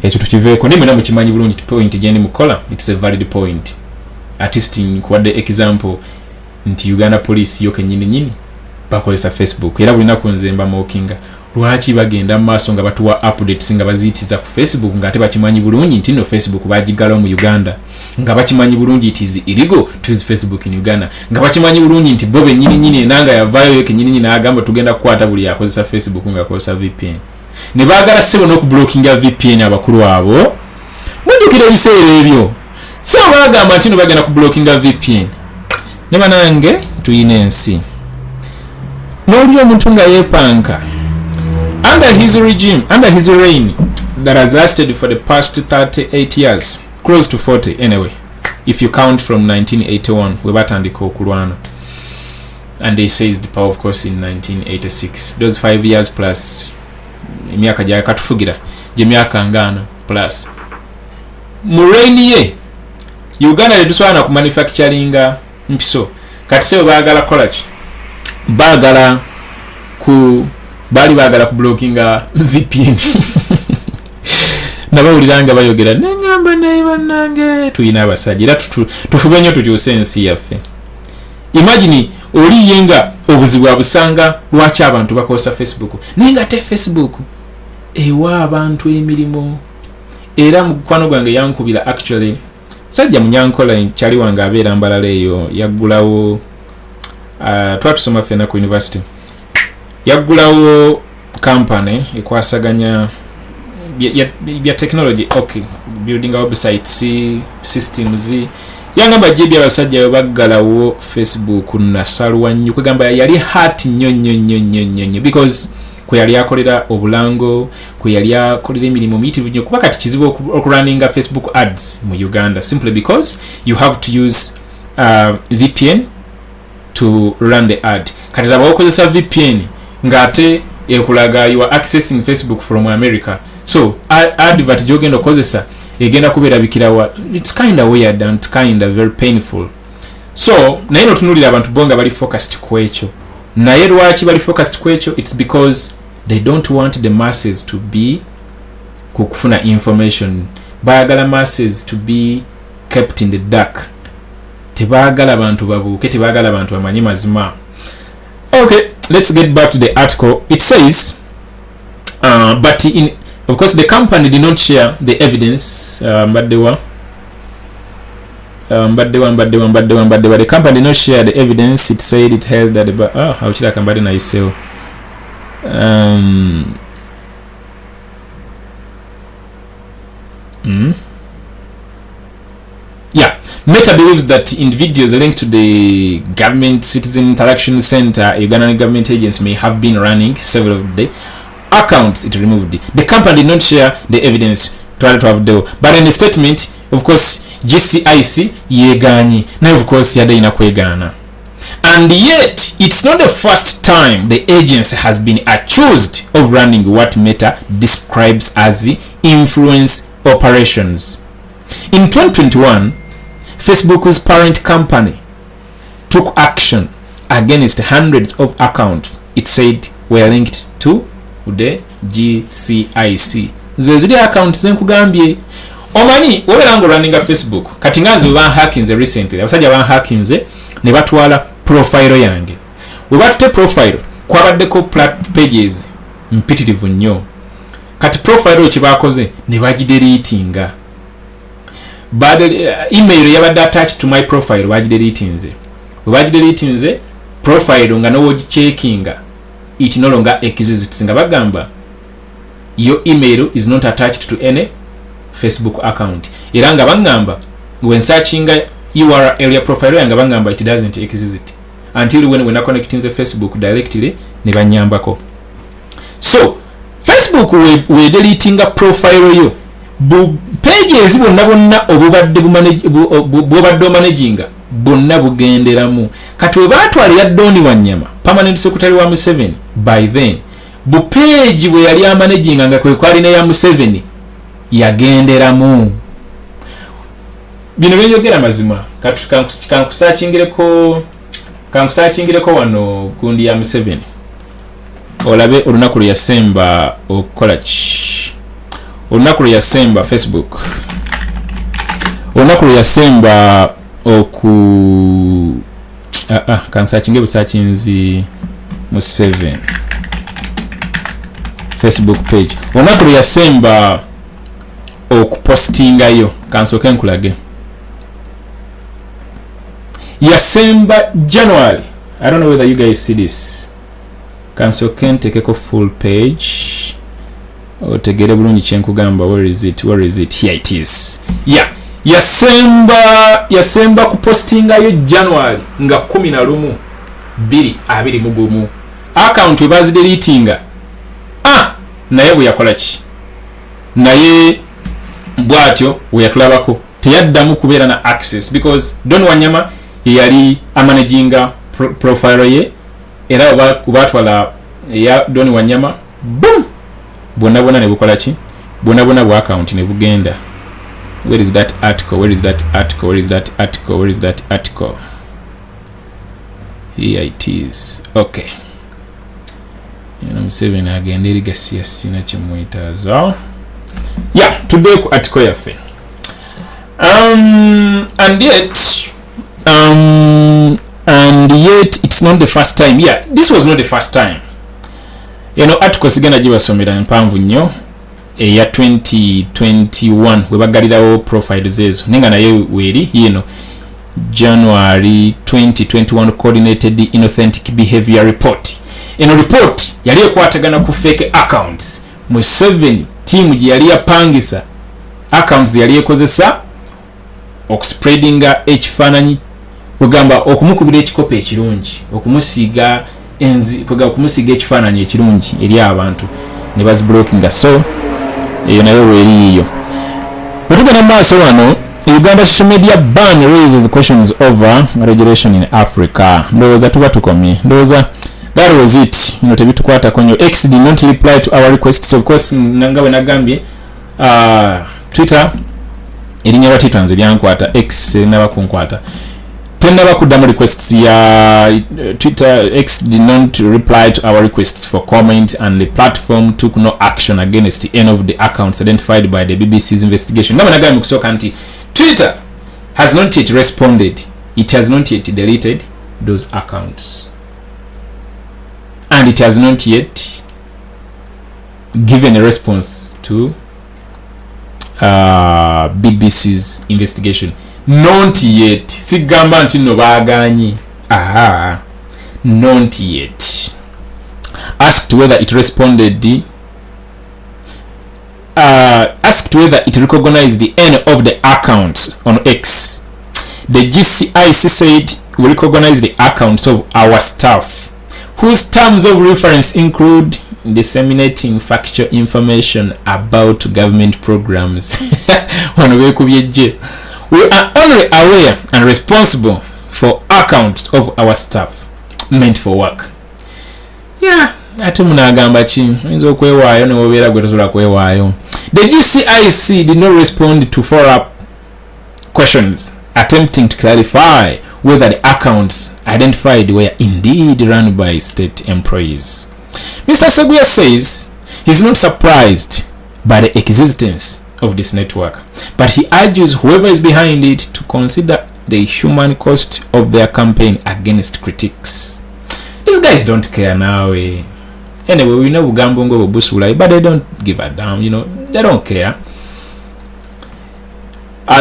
ekyo tukiveeko ne mwena mukimanyi bulungi point gyendi mukola. It's a valid point. Artisting kwa the example nti Uganda police yoke nyini bakozesa Facebook era bulina kunzemba mokinga lwaki bagenda maaso nga batuwa updates nga bazitiza ku Facebook nga ate bakimanyi bulungi nti no Facebook bagigala mu Uganda nga bakimanyi bulungi it is illegal to use Facebook in Uganda nga bakimanyi bulungi nti bobe nyini nanga yavayo yoke nyini agamba tugenda kukwata buli yakozesa Facebook nga akozesa VPN ne bagala sebo no ku blocking ya VPN abakulu abo mujukira ebiseera ebyo. So bagamba nti no bagenda ku blocking ya VPN ne banange tuyina ensi n'oli omuntu nga yeepanka Under his regime, under his reign that has lasted for the past 38 years, close to 40 anyway, if you count from 1981 we batandika okulwana, and they seized the power of course in 1986. Those 5 years plus emyaka gya katufugira gye myaka ngana plus mu reign ye Uganda letuswana ku manufacturinga mpiso kati sebo baagala kolaki baagala ku blockinga VPN nabawuliranga bayogera neŋŋamba naye bannange tuyina abasajja era tufube nnyo tukyuse ensi yaffe. Imagine oli yenga obuzibu abusanga lwaki abantu bakosa Facebook naye nga te Facebook ewa abantu emirimu. Era mukwano gwange yankubira actually sajja munyankola kyali wange abeera Mbalala eyo yaggulawo twatusoma ffena ku university yaggulawo company ekwasaganya bya technology, okay, building websites systems. Yangamba jibya abasajja baggalawo Facebook nasalwa nnyo kwegamba yali hati nnyo because kwe yali akolera obulango, kwe yali akolera emirimu miyitivu nnyo kuba kati kizibu okurunninga Facebook ads mu Uganda simply because you have to use VPN to run the ad. Kati laba okozesa VPN ngate ekulaga you are accessing Facebook from America, so advert jogenda okozesa egenda kubeera bikirawa. It's kind of weird and kind of very painful. So naye no tunulira abantu bonga bali focused ku ekyo. Naye lwaki bali focused ku ekyo? It's because they don't want the masses to be kufuna information. Baagala masses to be kept in the dark. Tebaagala abantu babuuke, tebaagala abantu bamanyi mazima. Okay, let's get back to the article. It says but of course the company did not share the evidence, but the company did not share the evidence. It said it held that how should I come back and I say yeah, Meta believes that individuals linked to the Government Citizen Interaction Center, Ugandan government agency, may have been running several of the accounts it removed. The company did not share the evidence to have deal, but in the statement, of course, GCIC yeganye. Now, of course, yadaina kwegana. And yet, it's not the first time the agency has been accused of running what Meta describes as the influence operations. In 2021, Facebook's parent company took action against hundreds of accounts it said were linked to the GCIC. Zezidi account zenkugambye omanyi obeera running Facebook kati ngazi we banhackinze recently abasajja banhackinze ne batwala profile yange we batute profile kwabaddeko pages mpitirivu nnyo kati profile kibakoze ne bagideletinga bad email yabadde attached to my profile bagideletinze profile nga nowo checkinga it no longer exists nga bagamba your email is not attached to any Facebook account. Era nga bangamba when searching URL ya profile yanga bangamba it doesn't exist until when I connect in the Facebook directly ne banyambako. So Facebook we deleting a profile yo pages bonna obubadde managing bonna bugenderamu kati we batwalira Doni Wanyama permanent secretary wa Museveni by then bu page we yali managing nga kwe kwali ne ya Museveni yagenderamu bino byogera mazima kati kankusachingireko wano gundi ya Museveni olabe olunaku lwe yasemba okolachi olunaku lwe yasemba Facebook olunaku lwe yasemba oku kansachinge busachinzi Museveni Facebook page olunaku lwe yasemba okupostinga yo kansoke nkulage yasemba January. I don't know whether you guys see this. Kansoke ntekeko full page otegere bulungi kyenkugamba. Where is it? Here it is. Yeah, yasemba kupostinga yo January nga 11 2 20 account we bazideletinga naye bwe yakola ki naye bwatyo we yatulabako teyaddamu kubeera na access because Don Wanyama yali amanaginga profile ye era kubatwala ya Don Wanyama boom bonna ne bukola ki bonna bwa account ne bugenda. Where is that article? Where is that article? Where is that article? Where is that article? Here it is. Okay. Museveni agenda eri gasiya sina kimwetaaza. Yeah, today ku article yaffe. And yet it's not the first time. Yeah, this was not the first time. Article sigenda gibasomera empanvu nnyo eya 2021 we bagalirawo profiles ezo ninga naye weeri January 2021 coordinated inauthentic behavior report. Report yali ekwatagana ku fake accounts mu 7 team gye yali yapangisa accounts yali ekozesa okuspreadinga ekifaananyi kugamba okumukubira ekikopo ekirungi okumusiiga ekifaananyi ekirungi eri abantu ne baziblokinga. So eyo nayo weeriyo bwetugenda maaso wano Uganda social media ban raises questions over regulation in Africa. Ndowooza tuba tukomye. Ndowooza that was it. Tebitukwatako nnyo. X did not reply to our requests. Of course nanga we nagambye Twitter erinnya batitwanze lyankwata X nabakunkwata tenaba kuddamu requests ya Twitter. X did not reply to our requests for comment and the platform took no action against any of the accounts identified by the BBC's investigation. Ngama nagambye kusooka nti Twitter has not yet responded. It has not yet deleted those accounts. And it has not yet given a response to BBC's investigation. Not yet. Sigamba nti no baganyi. Not yet. Asked whether it responded asked whether it recognized the end of the accounts on X. The GCIC said we recognize the accounts of our staff whose terms of reference include disseminating factual information about government programs. We are only aware and responsible for accounts of our staff meant for work. Yeah, ate munagamba ki nzo okwewaayo ne wobeera gwe tosobola kwewaayo. The GCIC did not respond to follow-up questions attempting to clarify whether the accounts identified were indeed run by state employees. Mr. Seguya says he's not surprised by the existence of this network, but he urges whoever is behind it to consider the human cost of their campaign against critics. These guys don't care now. Anyway, we know Bugambongo Busula, but they don't give a damn, they don't care.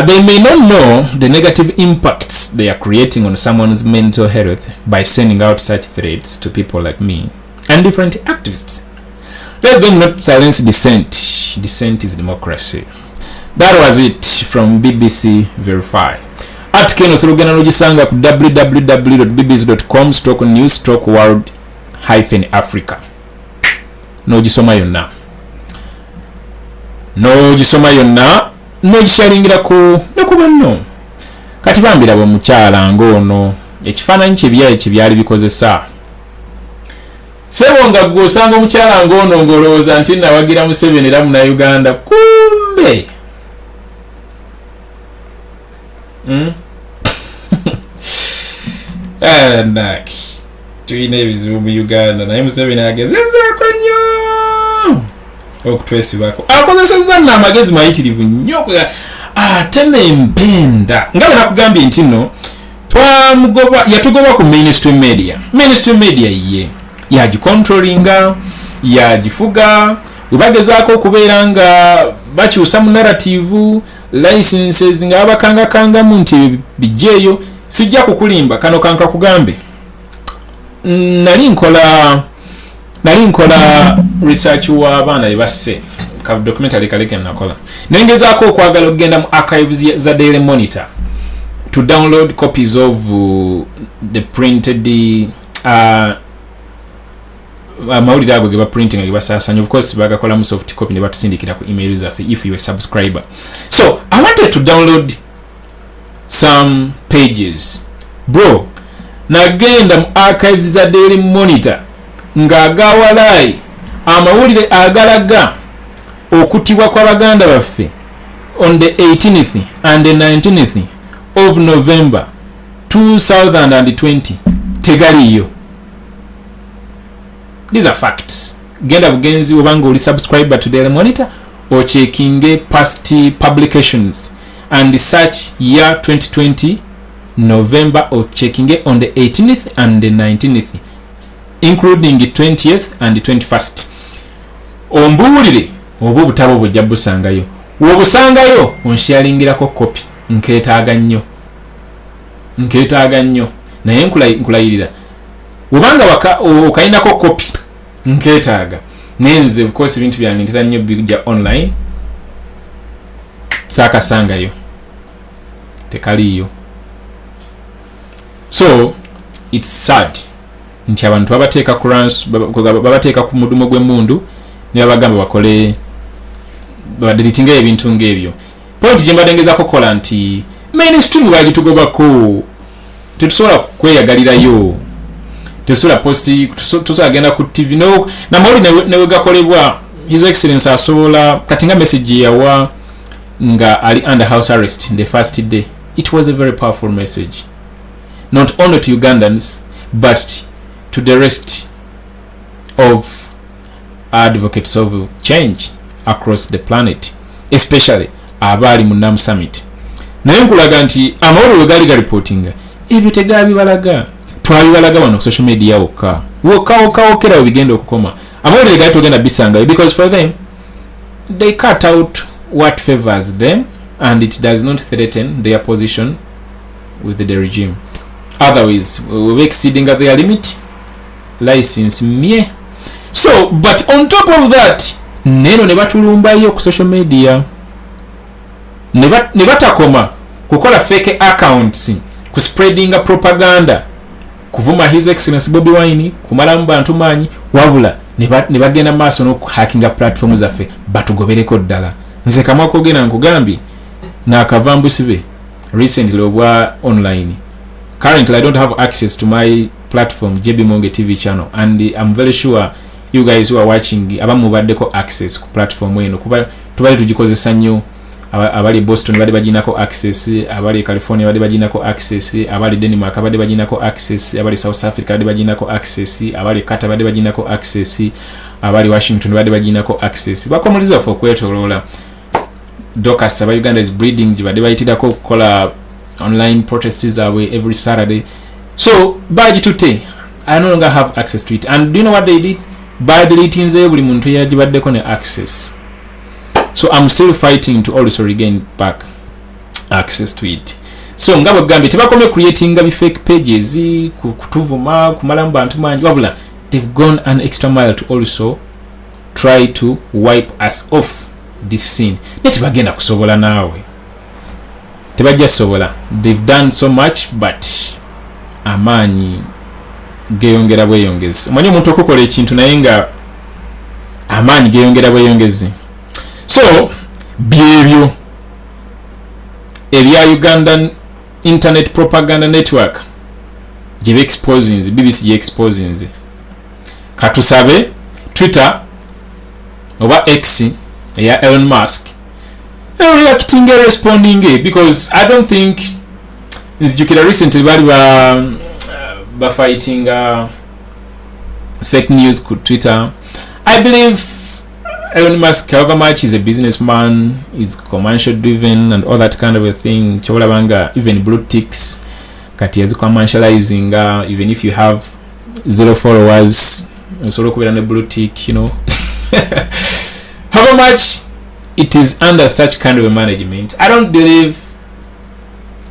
They may not know the negative impacts they are creating on someone's mental health by sending out such threats to people like me and different activists. Let them not silence dissent. Dissent is democracy. That was it from BBC Verify. Article no sologana nogisanga ku www.bbc.com/news/world-africa. Nogisoma yonna nogishalingirako nokubanno kati bambirabo mukyala ngono ekifaananyi kyebyali bikozesa sebo nga gwosanga omukyala ngono ngolowooza nti nawagira Museveni era muna Uganda kumbe naki tuyina ebizibu mu Uganda naye Museveni agezezaako nnyo okutwesibako akozesezza n'amagezi mayitirivu nnyo ate nempenda nga bwe nakugambye nti nno yatugoba ku mainstream media ye yagicontrollinga yagifuga webagezaako okubeera nga bakyusa mu narrative licenses nga babakangakangamu nti bijjeeyo sijja kukulimba kano kanka kugambe nali nkola research w'abaana be basse ka documentary kaleke nakola nengezaako okwagala okugenda mu archives za Daily Monitor to download copies of the printed amawulire ago ge ba printing ge basaasanya, of course bagakola mu soft copy ne batusindikira ku email zaffe if you are a subscriber. So I wanted to download some pages, bro. Nagenda mu archives za Daily Monitor ng'agawalayi amawulire agalaga okutibwa kwa baganda baffe on the 18th and the 19th of November 2020 tegaliyo. These are facts. Genda bugenzi obanga oli subscriber to Daily Monitor or checking past publications and search year 2020 November or checking it on the 18th and the 19th including the 20th and the 21st. Ombuulire oba obutabo bujja busangayo. Wobusangayo onsharingirako copy. Nkeetaaga nnyo. Naye nkulayirira. Obanga okayinako copy nkeetaaga. Nenze of course ebintu byange ntera nnyo bijja online. Saakasangayo. Tekaliyo. So it's sad nti abantu babateeka ku mudumo gw'emmundu ne babagamba bakole badelitinga ebintu ng'ebyo. Point gye mbadengezako kola nti mainstream bagitugobako, tetusobola kweyagalirayo, tetusobola posti, tusobola genda ku TV na mawuli newe gakolebwa. His Excellency asobola kati nga message yawa nga ali under house arrest the first day. It was a very powerful message, not only to Ugandans but to the rest of advocates of change across the planet, especially abali mu NAM summit. Naye nkulaga nti amawulire gali ga reporting ebyo tegabibalaga, twabibalaga wano ku social media wokka okera bigenda okukoma. Amawulire gali togenda bisangayo because for them they cut out what favors them and it does not threaten their position with the regime. Otherwise we're exceeding their limit license mie. So but on top of that neno ne batulumbayo ku social media ne batakoma kukola fake accounts ku spreading propaganda kuvuma His Excellency Bobiwine kumala mu bantu manyi wabula ne bagenda maaso no hacking platforms zaffe batugobereko ddala. Nze kamwa kogena nkugambi na akavambusibe recently obwa online. Currently I don't have access to my platform JB Muwonge TV channel and I'm very sure you guys who are watching abamu baddeko access ku platform eno kuba tubali tugikozesa nnyo. Abali Boston bali baginako access, abali California bali baginako access, abali Denmark bali baginako access, abali South Africa bali baginako access, abali Qatar bali baginako access, abali Washington bali baginako access. Bakomuliza for kwetolola Docas aba Uganda is breeding bali bayitidako okukola online protests away every Saturday. So bagitute I no longer have access to it. And do you know what they did? By deleting buli muntu yagibaddeko ne access. So I'm still fighting to also regain back access to it. So ngabo gambi tebakome creating fake pages kutuvuma kumala mbantu manyi wabula they've gone an extra mile to also try to wipe us off this scene. Netibagenda kusobola nawe. Tebajja sobola. They've done so much but amanyi geyongera bweyongezi. Omanyi omuntu okukola ekintu naye nga amanyi geyongera bweyongezi. So byebyo ebya Ugandan Internet Propaganda Network gye exposing BBC gye exposing katusabe Twitter oba X ya Elon Musk reacting responding because I don't think nzijukira recently bali ba fighting fake news ku Twitter. I believe Elon Musk, however much he's a businessman, is commercial driven and all that kind of a thing. Chobolabanga even blue ticks kati yazi commercializing even if you have 0 followers solo kubera ne blue tick, you know. However much it is under such kind of a management, I don't believe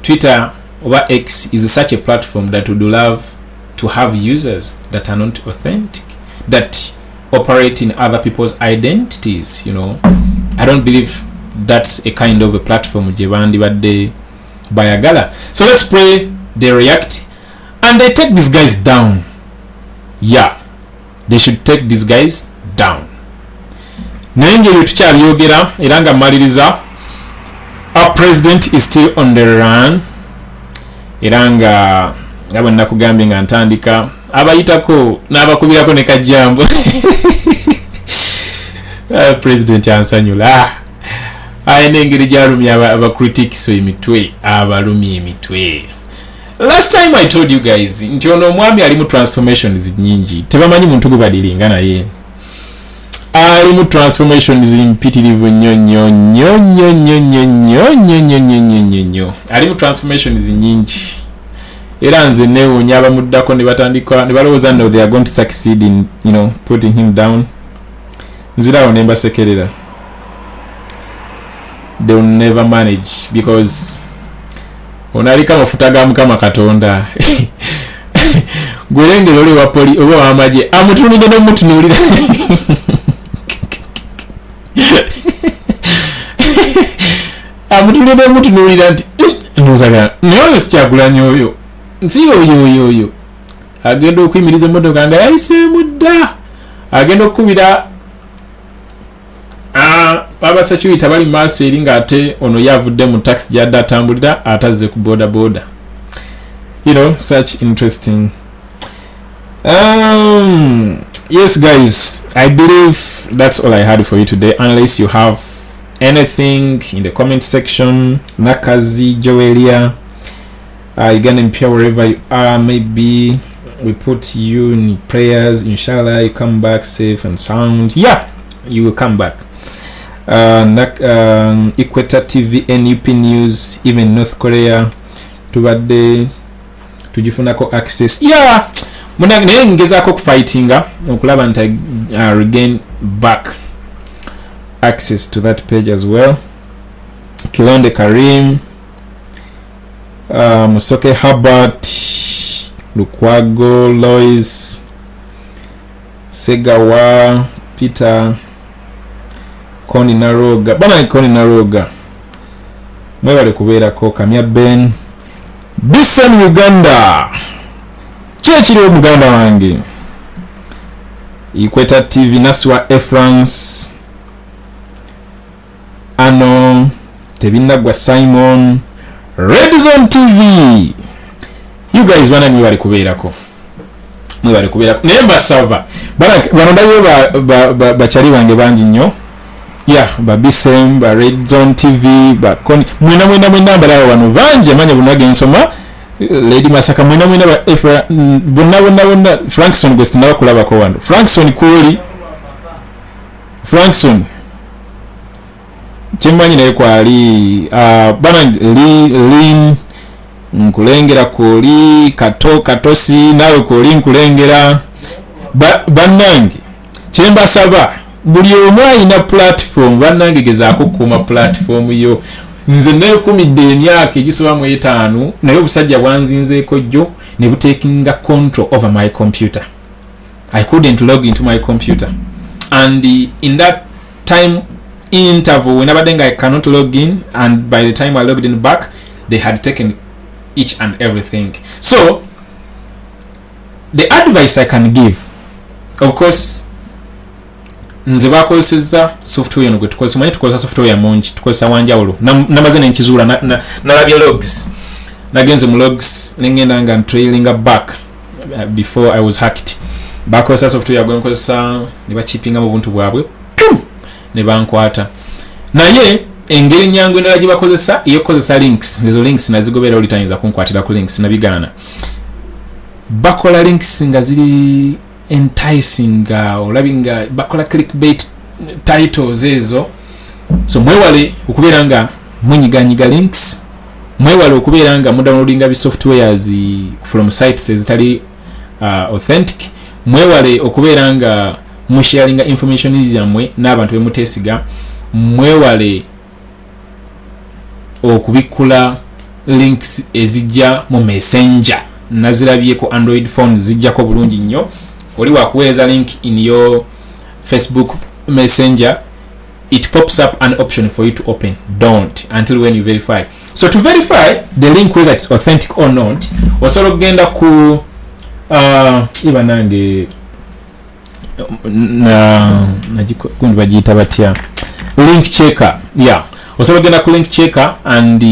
Twitter or X is such a platform that would love to have users that are not authentic, that operate in other people's identities, you know. I don't believe that's a kind of a platform jebandi badde bayagala. So let's pray they react and they take these guys down. Yeah, they should take these guys down. Naye ngeri tukyabiyogera era nga mmaliriza, our president is still on the run, era nga bwe nakugambye nga ntandika abayitako n'abakubirako ne kajjambo president ansanyula ayina engeri gyalumya abacritics emitwe, abalumya emitwe. Last time I told you guys nti ono omwami ali mu transformations nyingi, tebamanyi muntu gwe badiringa naye ali mu transformations mpitirivu nnyo, ali mu transformations nyingi, era nze neewuunya abamuddako ne batandika ne balowooza no they are going to succeed in putting him down. Nzirawo ne mbasekerera, they will never manage because onalika mafuta ga Mukama Katonda gwelengero oli wa poli oba wamaje amutunide n'omutunuulira amutunide n'omutunuulira nti nnozaga naye oyo sikyagulanyi oyo nsi oyo agenda okuyimiriza emmotoka nga yayiseemu dda, agenda okukubira abasecurity bali maaso eri ng'ate ono yavudde mu taxi gyadde atambulira atazze ku boda. Such interesting. Yes guys, I believe that's all I had for you today, unless you have anything in the comment section. Nakazi, Joelia, Uganda Impia, wherever you are, maybe we put you in prayers. Inshallah you come back safe and sound. Yeah, you will come back. Equator TV, NUP News, even North Korea tubadde tujifunako access. Yeah, naye ngezaako kufightinga okulaba nti regain back access to that page as well. Kilonde Karim, Musoke Herbert, Lukwago Lois, Segawa Peter, Koni Naroga, bana Koni Naroga, mwebale kubeerako. Kamya Ben, Bison Uganda, kyekiri omuganda wange. Equator TV, Naswa France, Ano Tebinagwa Simon, Red Zone TV. You guys bana mwebale kubeerako. Naye mbasava bano ndayo bakyali bange bangi nnyo. Yeah, Babisem, ba Red Zone TV, ba Koni, mwena mbalawo wano banje manya bunage nsoma. Lady Masaka mwena ba Efra bonna Frankson Guest nawe kulabako wano. Frankson kuli Frankson chimanyi naye kwali bana Lin nkulengera kuli katosi nawe kuli nkulengera bannange kyemba saba buli omu alina platform. Bannange gezaako kukuuma platform yo. Nze neekumidde emyaka egisoba mu 5 naye obusajja bwanzinzeeko jjo ne butekinga control over my computer. I couldn't log into my computer, and in that time interval when I cannot log in, and by the time I logged in back they had taken each and everything. So the advice I can give, of course, nze bakozeseza software eno gwe tukozesa, manyi tukozesa software ya monji, tukozesa wanjawulo namaze nenkizuula nalabye logs, nagenze mu logs nengenda nga trailing back before I was hacked. Bakozesa software gwe nkozesa ne bachipinga mu buntu bwabwe ne bankwata. Naye engeri nyangu endala gye bakozesa iyo kozesa links, ezo links nazigobera olitanyinza kunkwatira ku links nabigana. Bakola links nga ziri enticing, olabinga bakola clickbait titles ezo. So mwewale okubeera nga munyiganyiga links, mwewale okubeera nga mudownloadinga bi softwares from sites ezitali authentic, mwewale okubeera nga musharinga information zammwe n'abantu bemutesiga, mwewale okubikula links ezijja mu messenger. Nazirabyeko Android phones zijjako bulungi nnyo. Oli wakuweza link in your Facebook Messenger, it pops up an option for you to open. Don't until when you verify. So to verify the link whether it's authentic or not, osobola kugenda ku ibanange gundi bagiyita batya link checker. Yeah, osobola genda ku link checker and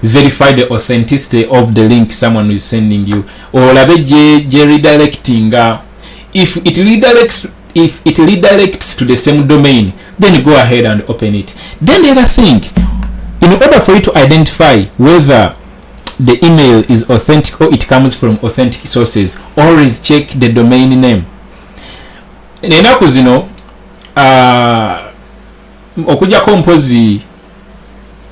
verify the authenticity of the link someone is sending you. Olabe je redirecting. If it redirects to the same domain, then go ahead and open it. Then the other thing, in order for you to identify whether the email is authentic or it comes from authentic sources, always check the domain name. Nenaku zino okujjako mpozi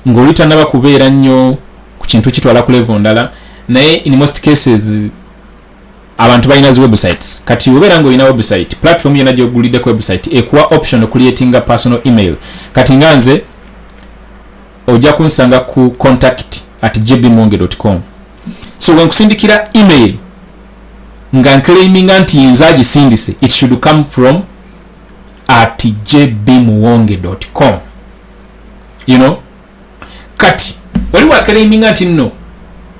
ng'olita naba kubeera nnyo ku kintu kitwala ku level ndala, naye in most cases abantu balina zi websites. Kati obeera ng'olina website, platform yonna gy'oguliddeko website ekuwa option creating a personal email. Kati nga nze ojja kunsanga ku contact@jbmonge.com. So when kusindikira email nga claiming nti nza gisindise, it should come from @jbmuwonge.com. You know, kati wali wa claiming nti no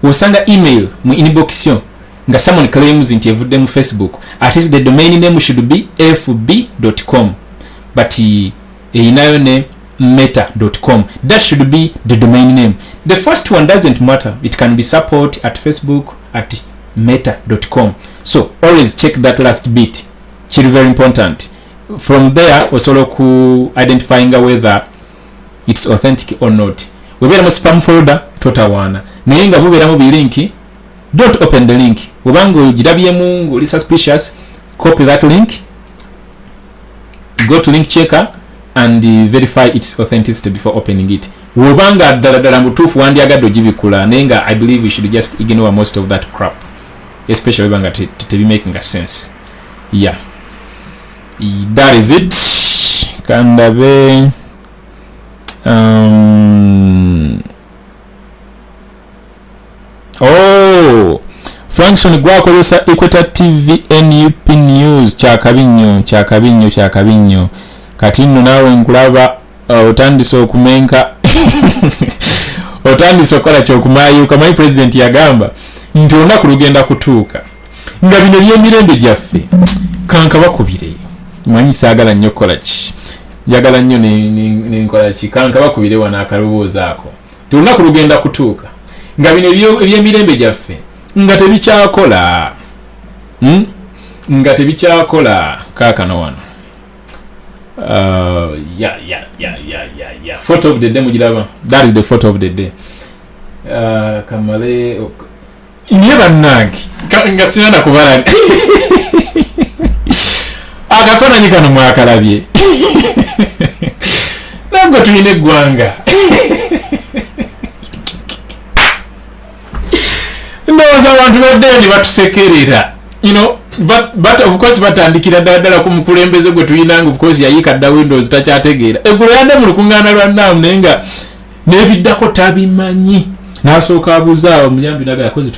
osanga email mu inbox yo nga someone claims nti evudde mu Facebook, at least the domain name should be fb.com, but inayo ne meta.com. That should be the domain name. The first one doesn't matter, it can be support at Facebook at meta.com. So always check that last bit, it's very important. From there osobola ku identifying whether it's authentic or not. Webera mu spam folder totawana, naye nga bubeeramu bilinki, don't open the link. Obanga ogirabyemu ng'oli suspicious, copy that link, go to link checker and verify its authenticity before opening it. Obanga ddala mutuufu wandyagadde ogibikula, naye nga I believe you should just ignore most of that crap, especially obanga tebi making a sense. Yeah, that is it. Kandabe Frankson gwakozesa Equator TV NUP News kyakabinyo kati nno naawe nkulaba otandise okumenka otandise okola kyokumayuka. My president yagamba nti olunaku lugenda kutuuka nga bino by'emirembe gyaffe kanka bakubire. Manyi saagala nnyo kola ki, njagala nnyo nenkola ki, kanka bakubire wana akaloboozi ako nti olunaku lugenda kutuuka nga bino eby'emirembe gyaffe nga tebikyakola kaakano wano. Yeah. Photo of the day mujiraba. That is the photo of the day. Kamale niye bannange nga sinana kubala akafaananyi kano mwakalabye nabwo tulina eggwanga ndowooza abantu baddeeni batusekerera, you know, but of course batandikira ddala ku mukulembeze gwe tuyinanga, of course yayiika dda Windows takyategeera eggulo yadde mu lukuŋŋaana lwa nnaamu naye nga n'ebiddako tabimanyi, n'asooka abuuzaawo muyambi naga yakoze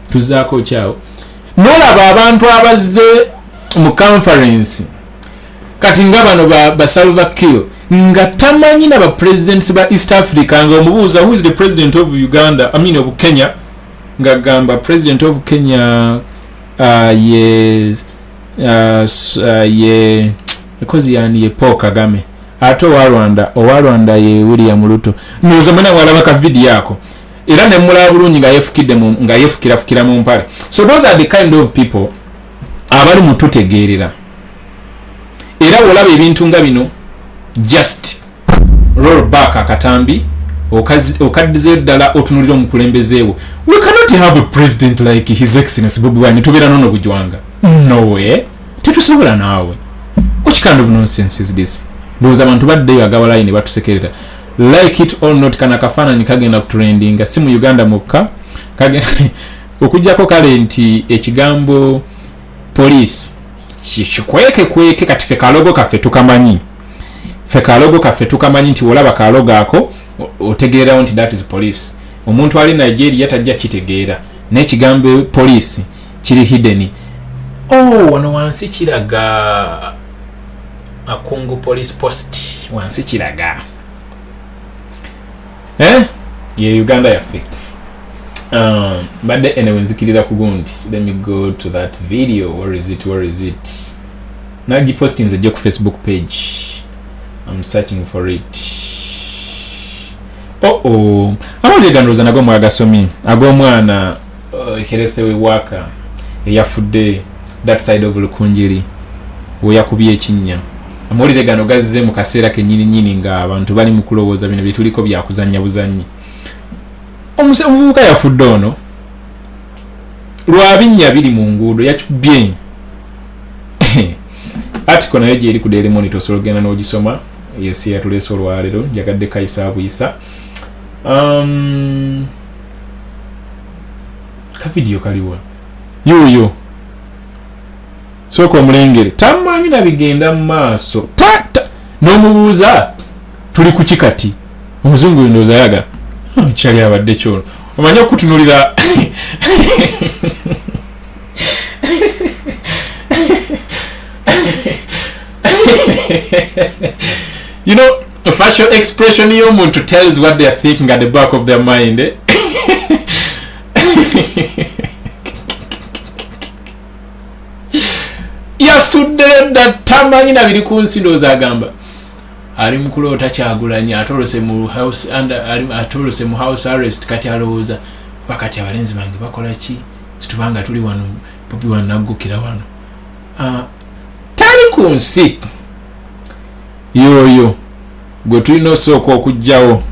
tuzaako ki awo. N'olaba abantu abazze mu conference kati nga bano ba Salva Kiir nga tamanyi na ba presidents ba East Africa, nga omubuuza who is the president of Uganda, I mean of Kenya, nga gamba president of Kenya ye because ye Paul Kagame, ate owa Rwanda ye William Ruto. Noza mwana walaba ka video yako era ne mulaba bulungi nga yefukira mu mpale. So those are the kind of people abali mututegeerera, era olaba ebintu nga bino just roll back akatambi okaddize ddala otunulira omukulembezeewo. We cannot have a president like His Excellency Bobiwine tubeera nono bujwanga. No way, tetusobola naawe. Which kind of nonsense is this? Ndowooza abantu baddeyo agabalayi ne batusekerera. Like it or not, kana kafaananyi kagenda kutrendinga si mu Uganda mukka okujjako kale nti ekigambo police kikweke kati ffe kalogo kaffe tukamanyi nti olaba kalogo ako otegeerawo nti that is police. Omuntu ali Nigeria tajja kitegeera n'ekigambo police kiri hidden. Wano wansi kiraga Akungu police post, wansi kiraga ye Uganda yaffe. But anyway nzikirira ku gundi. Let me go to that video. Where is it? nagiposting nze ku Facebook page. I'm searching for it. Amawulire gano ndowooza nago mwagasomi ag'omwana H.E waka eyafudde that side of Lukunjiri we yakubye ekinnya. Amawulire gano gazze mu kaseera kennyini nga abantu bali mu kulowooza bino bye tuliko bya kuzannya buzannyi. Omuvubuka yafudde ono lwa binnya biri mu nguudo yakubye. Article nayo gyeri ku Daily Monitor osobola ogenda n'ogisoma eyo si yatuleese olwaleero njagadde kayisa buyisa. Ka video kaliwa yoyo sooka omulengere tamanyi nabigenda mu maaso tata n'omubuuza tuli ku kikati omuzungu ndowooza yaga kyali abadde kyono omanya okutunulira. You know, facial expression y'omuntu tells what they are thinking at the back of their mind. Yasudde da tamanyi na biri ku nsi ndowooza agamba ali mu kuloota Kyagulanyi atolose mu house atolose mu house arrest kati alowooza bakati abalenzi bange bakola ki situbanga tuli wano Bobiwine naggukira wano. Tali ku nsi yoyo gwe tulina osooka okugjawo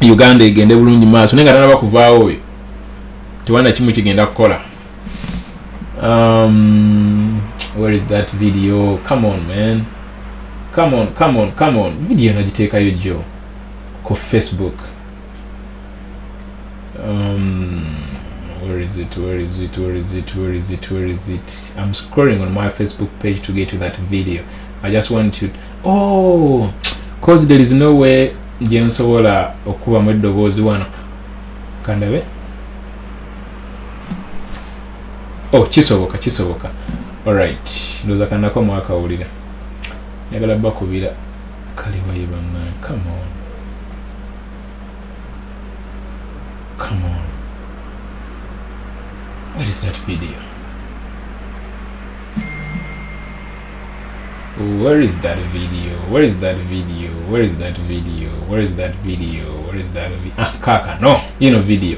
Uganda egende bulungi maaso naye nga tanaba kuvaawo oyo tewana kimu kigenda kukola. Where is that video? Come on, man. Come on. Video nagiteekayo jjo ku Facebook. Where is it? I'm scrolling on my Facebook page to get to that video. I just want to cause there is no way gye nsobola okuba mu eddoboozi wano kandabe. Kisoboka. Alright, ndowooza kanako mwakawulira njagala bakubira kaliwa ye bannange. Come on. What is that video? Where is that video? Kaka, no, video.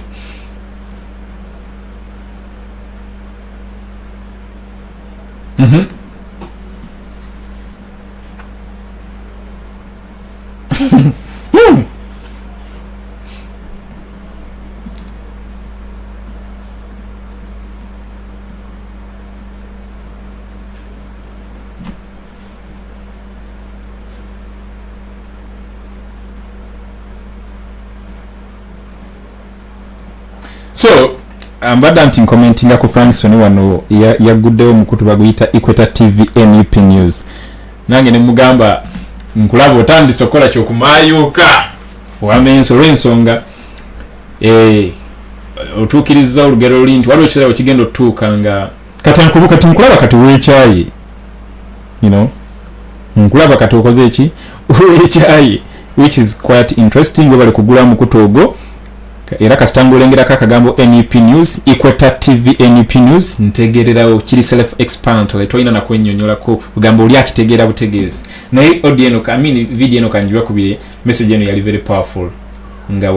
So mbadde nti commentinga ku Frankson wano yaguddewo mukutu baguyita Equator TV NUP News. Nange ne mugamba nkulaba otandise okola kyokumayuuka wamenso olw'ensonga otuukiriza olugero luli nti waliwo ekirabo kigenda otutuuka nga kati nkulaba kati weekyayi, nkulaba kati okoze eki weekyayi, which is quite interesting. We bali kugula mukutu ogwo era kasitanga olengerako akagambo NUP News, Equator TV NUP News, ntegererawo kiri self explanatory, tolina nakwennyonnyolako kugamba oli akitegeera butegeezi. Naye audio eno video eno kanjiba kubire message eno yali very powerful nga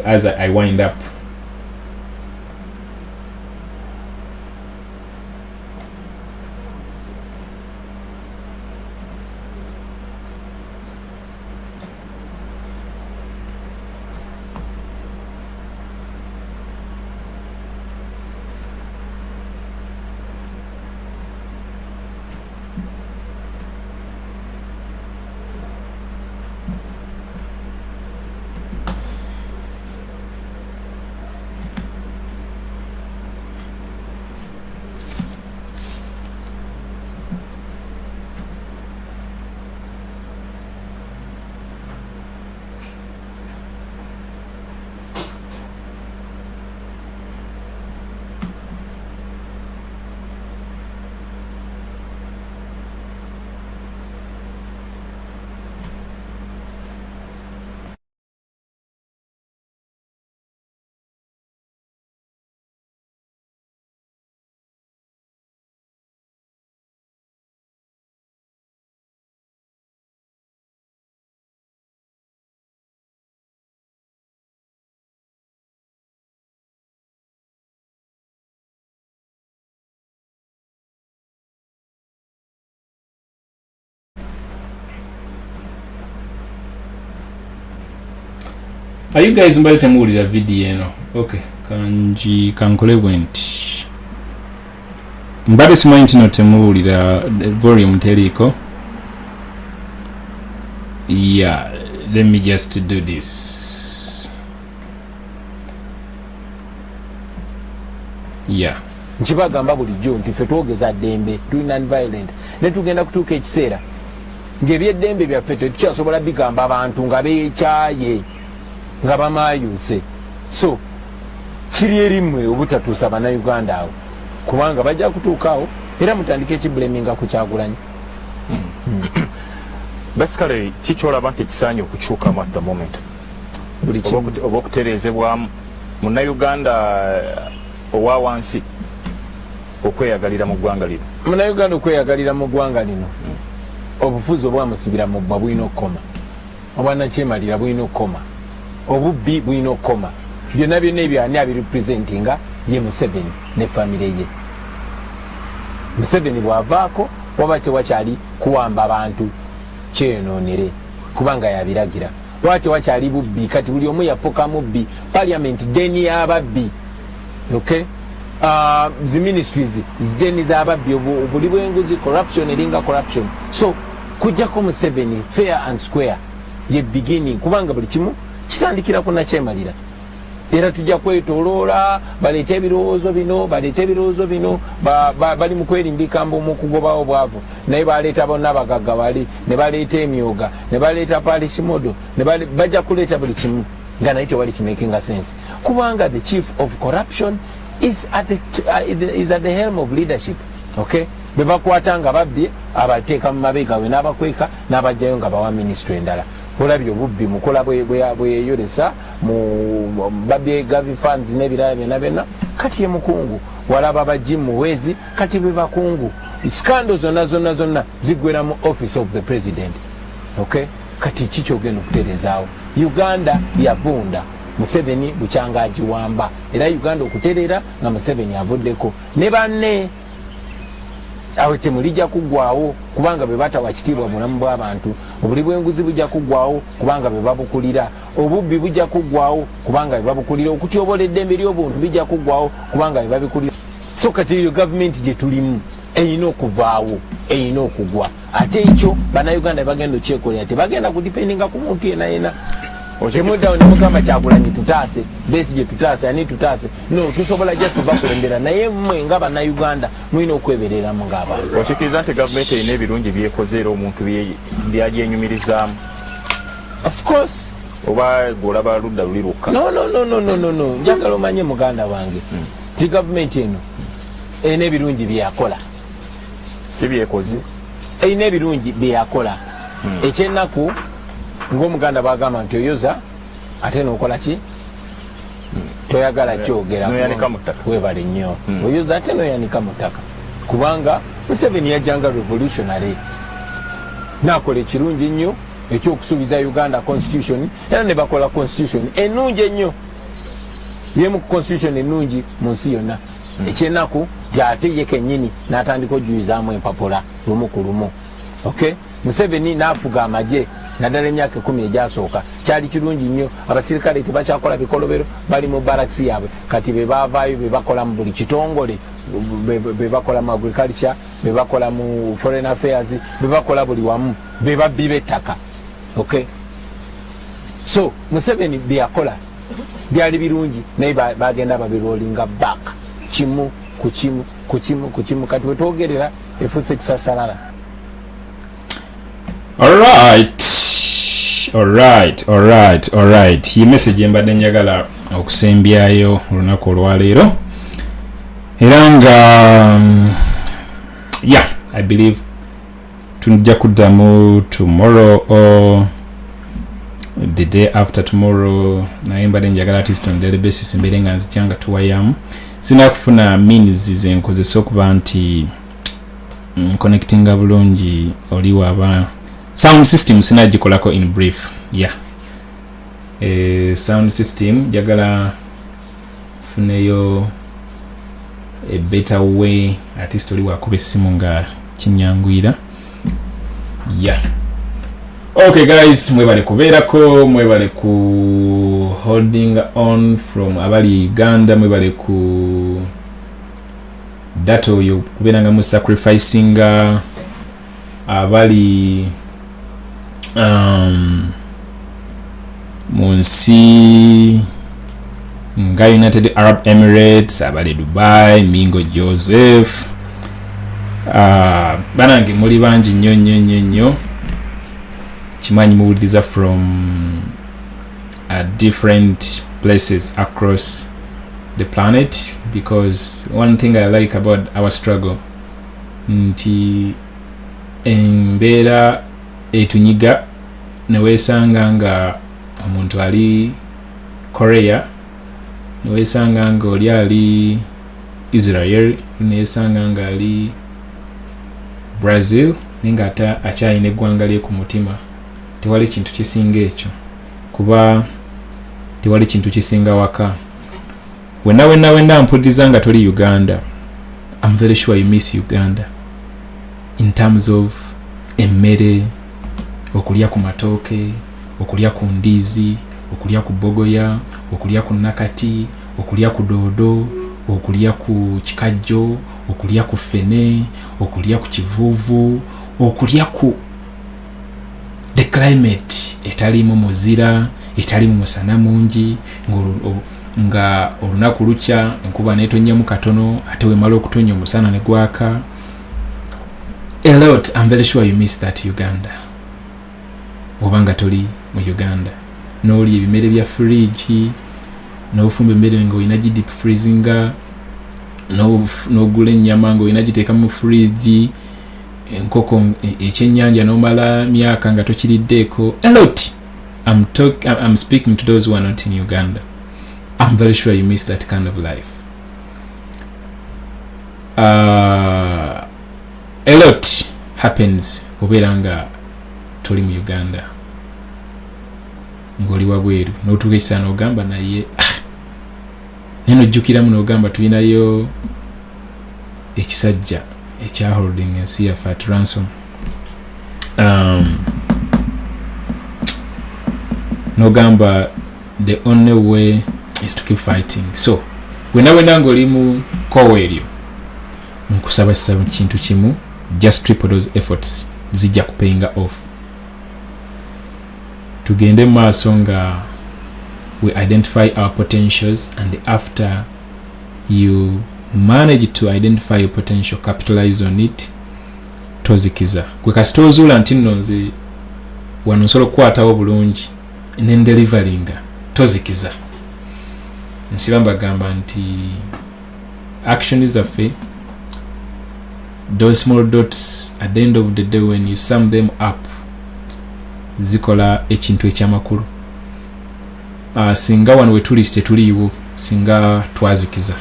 as I wind up. Are you guys mbali temuwulira video eno? Okay, kankole bwenti. Mbali simanyi nti no temuwulira volume teriko. Yeah, let me just do this. Yeah. Nchibagamba bulijjo nti ffe twogeza ddembe tuli non-violent ne tugenda kutuuka ekiseera ng'ebyeddembe byaffe tetukyasobola bigamba abantu nga beekyaye nga bamaayuuse. So kiri erimmwe obutatuusa bannayuganda awo kubanga bajja kutuukaawo era mutandika ekibulaminga ku Kyagulanyi. Basically kikyolaba nti kisaanye okukyukamu at the moment buli kimu oba okutereezebwamu munnayuganda owa wansi okweyagalira mu ggwanga lino. munnayuganda okweyagalira mu ggwanga lino obufuzi obwamusibira mu bbwa bulina okukoma, obwanakyemalira bulina okukoma, obubbi bulina okukoma. Byonna byonna ebyo ani abirepresentinga ye Museveni ne famire ye. Museveni bw'avaako waba tewakyali kuwamba abantu kyenoonere kubanga yabiragira. Lwaki wakyali bubbi kati buli omu yafuka mubbi. Parliament deni y'ababbi. Okay? The ministries zideni z'ababbi obuli bw'enguzi corruption eringa corruption. So kujjako Museveni fair and square ye beginning kubanga buli kimu kitandikira ku nakyemalira. Era tujja kwetoloola baleeta ebirowoozo bino bali mu kwerimbika mu kugobawo bwavu naye baleeta bonna abagagga bali ne baleeta emyoga ne baleeta palishimodo ne bajja kuleeta buli kimu nga naye tewali kimakinga sense kubanga the chief of corruption is at the helm of leadership. Okay? Bebakwata nga babbi abateeka mu mabega we n'abakweka n'abajjayo nga bawa ministry endala. Olabye obubbi mukola bweyeyolesa mu babye gavi funds n'ebirala byonna kati ye mukungu walaba baji muwezi kati be bakungu. Scandal zonna zigwera mu office of the president. Okay? Kati kikyogenda okuterezaawo. Uganda yavunda Museveni bukyanga agiwamba era Uganda okuterera nga Museveni avuddeko ne banne awe temulijja kuggwaawo kubanga be batawa kitiibwa bulamu bw'abantu. Obuli bw'enguzi bujja kuggwaawo kubanga be babukulira. Obubbi bujja kuggwaawo kubanga be babukulira. Okutyobola eddembe ly'obuntu bijja kuggwaawo kubanga be babikulira. So kati eyo gavumenti gye tulimu eyina okuvaawo, eyina okugwa. Ate ekyo bannayuganda bagenda okyekolera tebagenda kudipendinga ku muntu yena. Okimuddawo ne mugamba Kyagulanyi tutaase, Besigye tutaase, ani tutaase. No, tusobola just bakulembera naye mmwe nga bannayuganda mulina okwebereramu ng'abantu. Okikiriza nti gavumenti erina ebirungi byekoze era omuntu byagyenyumirizaamu? Of course. Oba gw'olaba ludda luli lukka? No. Njagala omanye muganda wange ti gavumenti eno erina ebirungi byeyakola. Si byekoze? Erina ebirungi byeyakola. Ekyennaku ng'omuganda bagamba nti oyoza ate n'okola ki? Toyagala kyogera noyanika mu ttaka. Webale nnyo. Oyoza ate noyanika mu ttaka kubanga Museveni yajjanga revolutionary n'akola ekirungi ennyo ekyokusuubiza Uganda constitution era ne bakola constitution ennungi ennyo yemu ku constitution ennungi mu nsi yonna. Ekyennaku gy'ate ye kennyini n'atandika okujuyizaamu empapula lumu ku lumu. Okay? Museveni n'afuga amagye naddala emyaka 10 egyasooka kyali kirungi nnyo. Abasirikale tebakyakola bikolobero bali mu barakisi yaabwe kati be baavaayo be bakola mu buli kitongole be bakola mu agriculture be bakola mu foreign affairs be bakola buli wamu be babbi b'ettaka. Okay? So Museveni byeyakola byali birungi naye bagenda babiroolinga back kimu ku kimu kati wetwogerera efuuse kisasalala. Alright. Ye message mbadde njagala okusembyayo olunaku olwaleero era nga I believe tujja kuddamu tomorrow or the day after tomorrow. Naye mbadde njagala artist on daily basis mbeere nga nzikyanga tuwayamu sina kufuna means zenkozesa okuba nti connectinga bulungi oli waba sound system sinagikolako in brief. Sound system jagala funeyo a better way artist oli wakuba essimu nga kinyangwira. Okay guys, mwebale kubeerako, mwebale ku holding on from abali Uganda, mwebale ku dato yo kubeeranga mu sacrificing abali munsi nga United Arab Emirates, abali Dubai, Mingo Joseph, banange muli bangi nnyo kimanyi muwuliriza from different places across the planet, because one thing I like about our struggle nti embeera etunyiga neweesanga nga omuntu ali Korea, neweesanga nga oli ali Israel, neweesanga nga ali Brazil, ninga ata akyalina eggwanga lye ku mutima. Tewali kintu kisinga ekyo, kuba tewali kintu kisinga waka. Wenna mpuliriza nga toli Uganda, I'm very sure you miss Uganda in terms of emmere, okulya ku matooke, okulya ku ndizi, okulya ku bogoya, okulya ku nakati, okulya ku doodo, okulya ku kikajjo, okulya ku fene, okulya ku kivuuvu, okulya ku the climate etalimu muzira, etalimu musana mungi, nga olunaku lukya enkuba netonnyamu katono ate wemala okutonya omusana ne gwaka. A lot, I'm very sure you miss that Uganda. Obanga toli mu Uganda, n'oli ebimere bya fridge, n'ofumba emmere ng'olina deep freezinga, n'ogula ennyama ng'olina giteeka mu fridge, enkoko ekyennyanja n'omala myaka nga tokiriddeeko. A lot. I'm speaking to those who are not in Uganda. I'm very sure you miss that kind of life. A lot happens obeera nga toli mu Uganda, ng'oli wabweru n'otuuka ekisaana ogamba naye nenojjukiramu n'ogamba tulinayo ekisajja ekya holding ensi yaffe at ransom. N'ogamba the only way is to keep fighting. So wenna ng'oli mu kkowa eryo, nkusaba kintu kimu, just triple those efforts zijja kupayinga off. Tugende mu maaso nga we identify our potentials, and after you manage to identify your potential, capitalize on it, tozikiza. Gwe kasita ozuula nti nno nze wano nsobola okukwatawo bulungi n'endeliveringa, tozikiza. Nsiba mbagamba nti action zaffe, those small dots at the end of the day when you sum them up zikola ekintu ekyamakulu. Singa wano wetuli tetuliiwo, singa twazikiza.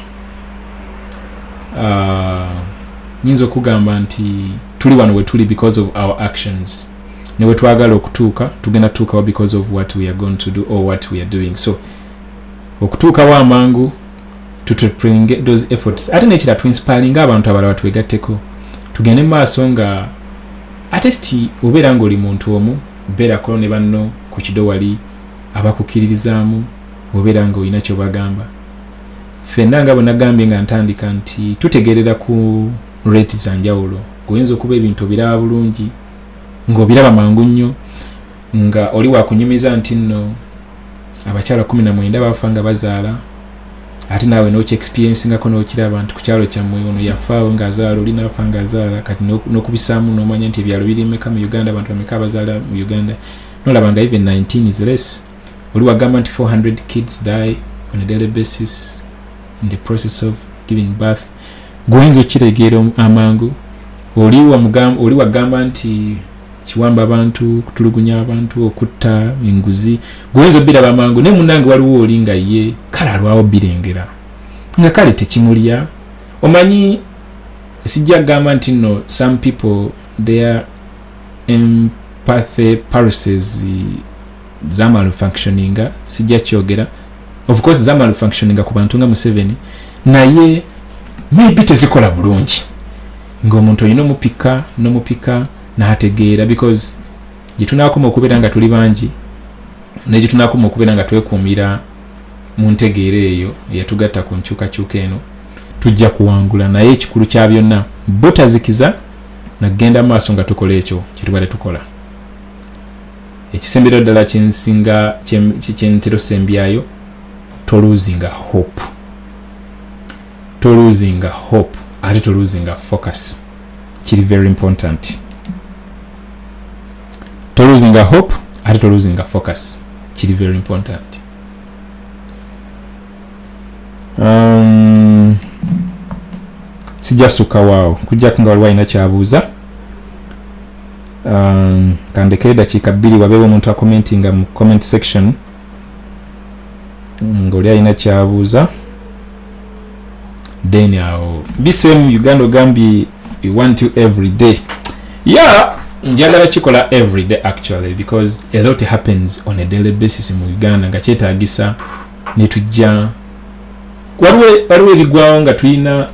Nyinza okugamba nti tuli wano wetuli because of our actions, ne wetwagala okutuuka tugenda tuukawo because of what we are going to do or what we are doing. So okutuukawo amangu tutupringe those efforts, ate nekira tuinspiring abantu abalala twegatteko, tugende maaso nga ate sti obeera ng'oli muntu omu, beerako ne banno ku kido wali abakukiririzaamu, obeera ng'olina kyobagamba. Ffenna nga bwenagambye nga ntandika nti tutegerera ku rate za njawulo, goyinza okuba ebintu obiraba bulungi ng'obiraba mangu nnyo, nga oli wakunyumiza nti nno abakyala 19 bafa nga bazaala, ate naawe n'oki experiencingako n'okiraba nti ku kyalo kyammwe ono yafaawo ng'azaala, oli n'afa ng'azaala, kati n'okubisaamu n'omanya nti ebyalo biri mmeka mu Uganda, abantu bameka abazaala mu Uganda, n'olaba nga even 19 is less. Oli wagamba nti 400 kids die on a daily basis in the process of giving birth. Goyinza okiregeera amangu. Oli wagamba nti kiwamba abantu, kutulugunya abantu, okutta enguzi. Goyinza biraba amangu, ne munnange waliwo oli nga ye kale alwawo birengera nga kale tekimulya. Omanyi sijja gamba nti no, some people their empathy pulses za malfunctioning, sijja kyogera. Of course za malfunctioning ku bantu nga Museveni, naye maybe tezikola bulungi ng'omuntu olina omupika n'ategeera, because gyetunaakoma okubeera nga tuli bangi ne gyetunaakoma okubeera nga twekuumira mu ntegeera eyo eyatugatta ku nkyukakyuka eno tujja kuwangula. Naye ekikulu kya byonna butazikiza nagenda maaso nga tukola ekyo kyetubadde tukola. Ekisembero ddala kyensinga kyentero sembyayo, toluzinga hope, toluzinga hope ate toluzinga focus. Kiri very important. Toluzinga hope ate toluzinga focus. Kiri very important. Sijasuka wao kujja kunga waliwo alina kyabuuza. Kandekere dakiika 2 wabeewo omuntu akomentinga mu comment section ng'oli alina kyabuuza. Then awo bisemu Uganda ogambye we want you every day. Yeah, njagala kikola every day actually because a lot happens on a daily basis mu Uganda nga kyetaagisa ne tujja waliwo ebigwawo nga tulina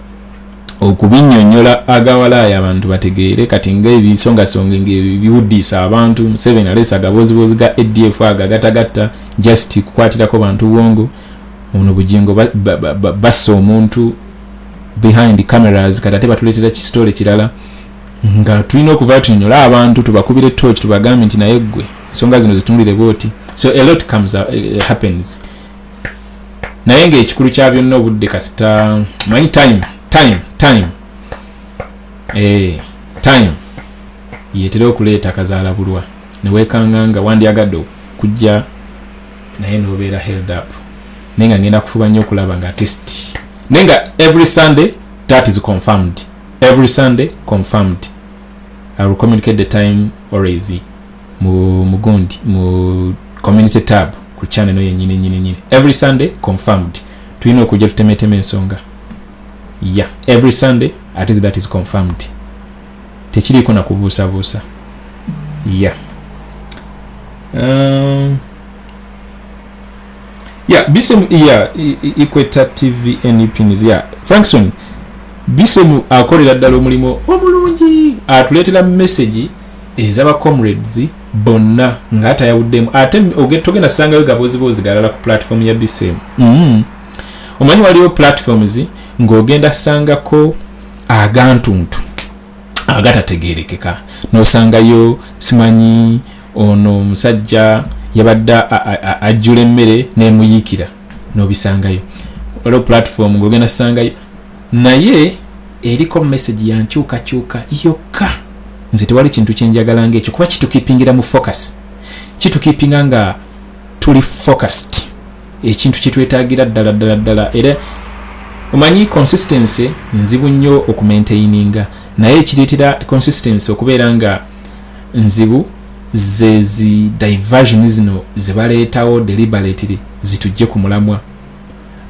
okubinnyonnyola agawalaaya abantu bategeere kati ng'ebisongasonga ng'ebiwuddisa abantu Museveni alesa agaboozibozi ga ADF agatagatta just kukwatirako bantu bwongo ono bugingo bassa omuntu behind cameras kati ate batuleetera kisitole kirala nga tulina okuva tunyonnyola abantu tubakubire torch tubagambe nti naye ggwe ensonga zino zitundire booti. So a lot happens. Naye ng'ekikulu kya byonna obudde kasita manyi time yetera okuleeta akazaala bulwa ne weekanga nga wandyagadde okujja naye n'obeera held up naye nga ngenda kufuba nnyo okulaba nga test naye nga every Sunday that is confirmed. Every Sunday confirmed. I will communicate the time always mu community tab ku channel yennyini. Every Sunday confirmed. Tulina okujja tutemeteme ensonga. Yeah, every Sunday at least that is confirmed. Tekiriko na kubuusabuusa. Yeah. Bisemu Equator TV NEP News. Yeah, Frankson Bisemu akolera ddala omulimu omulungi atuleetera message ez'aba comrades bonna nga atayawuddemu ate togenda sangayo gaboozibozi galala ku platform ya Bisemu. Omanyi waliwo platforms ng'ogenda sangako agantuntu agatategeerekeka n'osangayo simanyi ono omusajja yabadde ajjula emmere n'emuyiikira n'obisangayo. Waliwo platform ng'ogenda sangayo naye eriko message ya nkyukakyuka yokka. Nze tewali kintu kyenjagala ng'ekyo kuba kitukipingira mu focus, kitukipinga nga tuli focused ekintu kyetwetaagira ddala era omanyi consistency nzibu nnyo okumaintaininga naye ekireetera consistency okubeera nga nzibu zezi diversion zino zebaleetawo deliberately zitujje ku mulamwa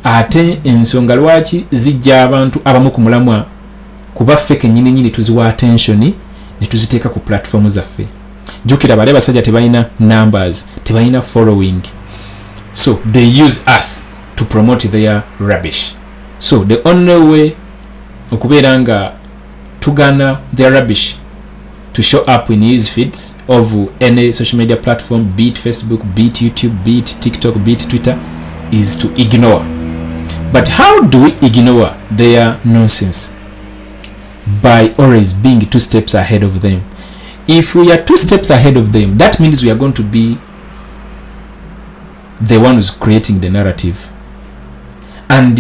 ate ensonga lwaki zijja abantu abamu ku mulamwa kuba ffe kennyini tuziwa attention ne tuziteeka ku platform zaffe. Jukira bale basajja tebalina numbers, tebalina following, so they use us to promote their rubbish. So the only way okubeera nga tugana their rubbish to show up in news feeds of any social media platform, be it Facebook, be it YouTube, be it TikTok, be it Twitter, is to ignore. But how do we ignore their nonsense? By always being 2 steps ahead of them. If we are 2 steps ahead of them, that means we are going to be the one who's creating the narrative. And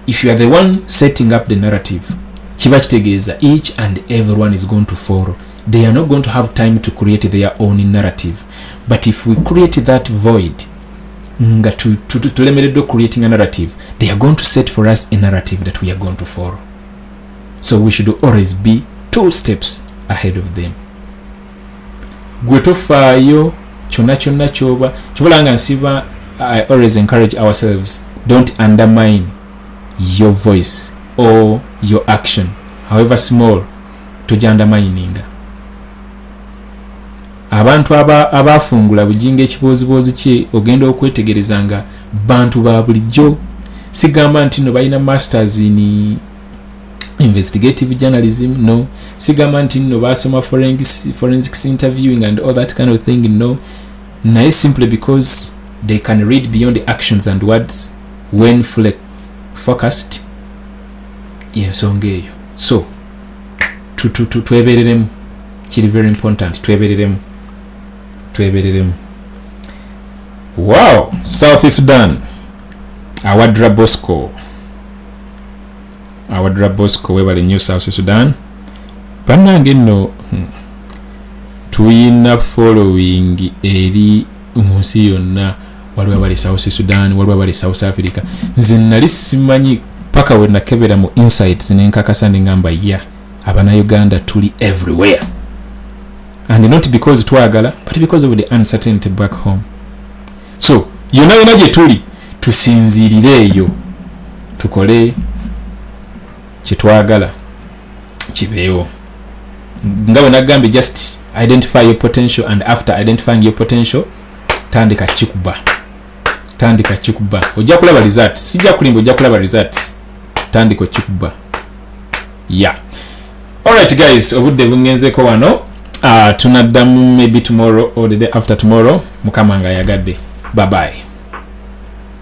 if you are the one setting up the narrative, kiba kitegeeza each and everyone is going to follow. They are not going to have time to create their own narrative. But if we create that void, nga tulemereddwa creating a narrative, they are going to set for us a narrative that we are going to follow. So we should always be 2 steps ahead of them. Gwe tofaayo kyonna kyoba kibulanga nsiba. I always encourage ourselves, don't undermine your voice or your action, however small, toja undermininga. Abantu abafungula bujinga ekiboozibozi kye ogenda okwetegerezanga bantu ba bulijjo. Sigamba nti no balina masters in investigative journalism, no. Sigamba nti no basoma forensics interviewing and all that kind of thing, no. Naye simply because they can read beyond the actions and words when fully focused. Yensonga eyo. So twebereremu, kiri very important, twebereremu. Wow, South Sudan. Awadra Bosco webale New South Sudan. Bannange nno tuyina following eri munsi yonna. Waliwo abali South Sudan, waliwo abali South Africa. Nze nali simanyi paka we nakebera mu insights nenkakasa ngamba ya abana Uganda tuli everywhere, and not because twagala but because of the uncertainty back home. So yonna gye tuli tusinzirireeyo tukole kyetwagala kibeewo. Nga bwe nagambye, just identify your potential, and after identifying your potential tandika kikuba. Ojja kulaba results, sijja kulimba, ojja kulaba results. Tandika kikuba. Yeah. Alright guys, obudde bungenzeeko wano. Tunaddamu maybe tomorrow or the day after tomorrow. Mukama nga yagadde. Bye bye.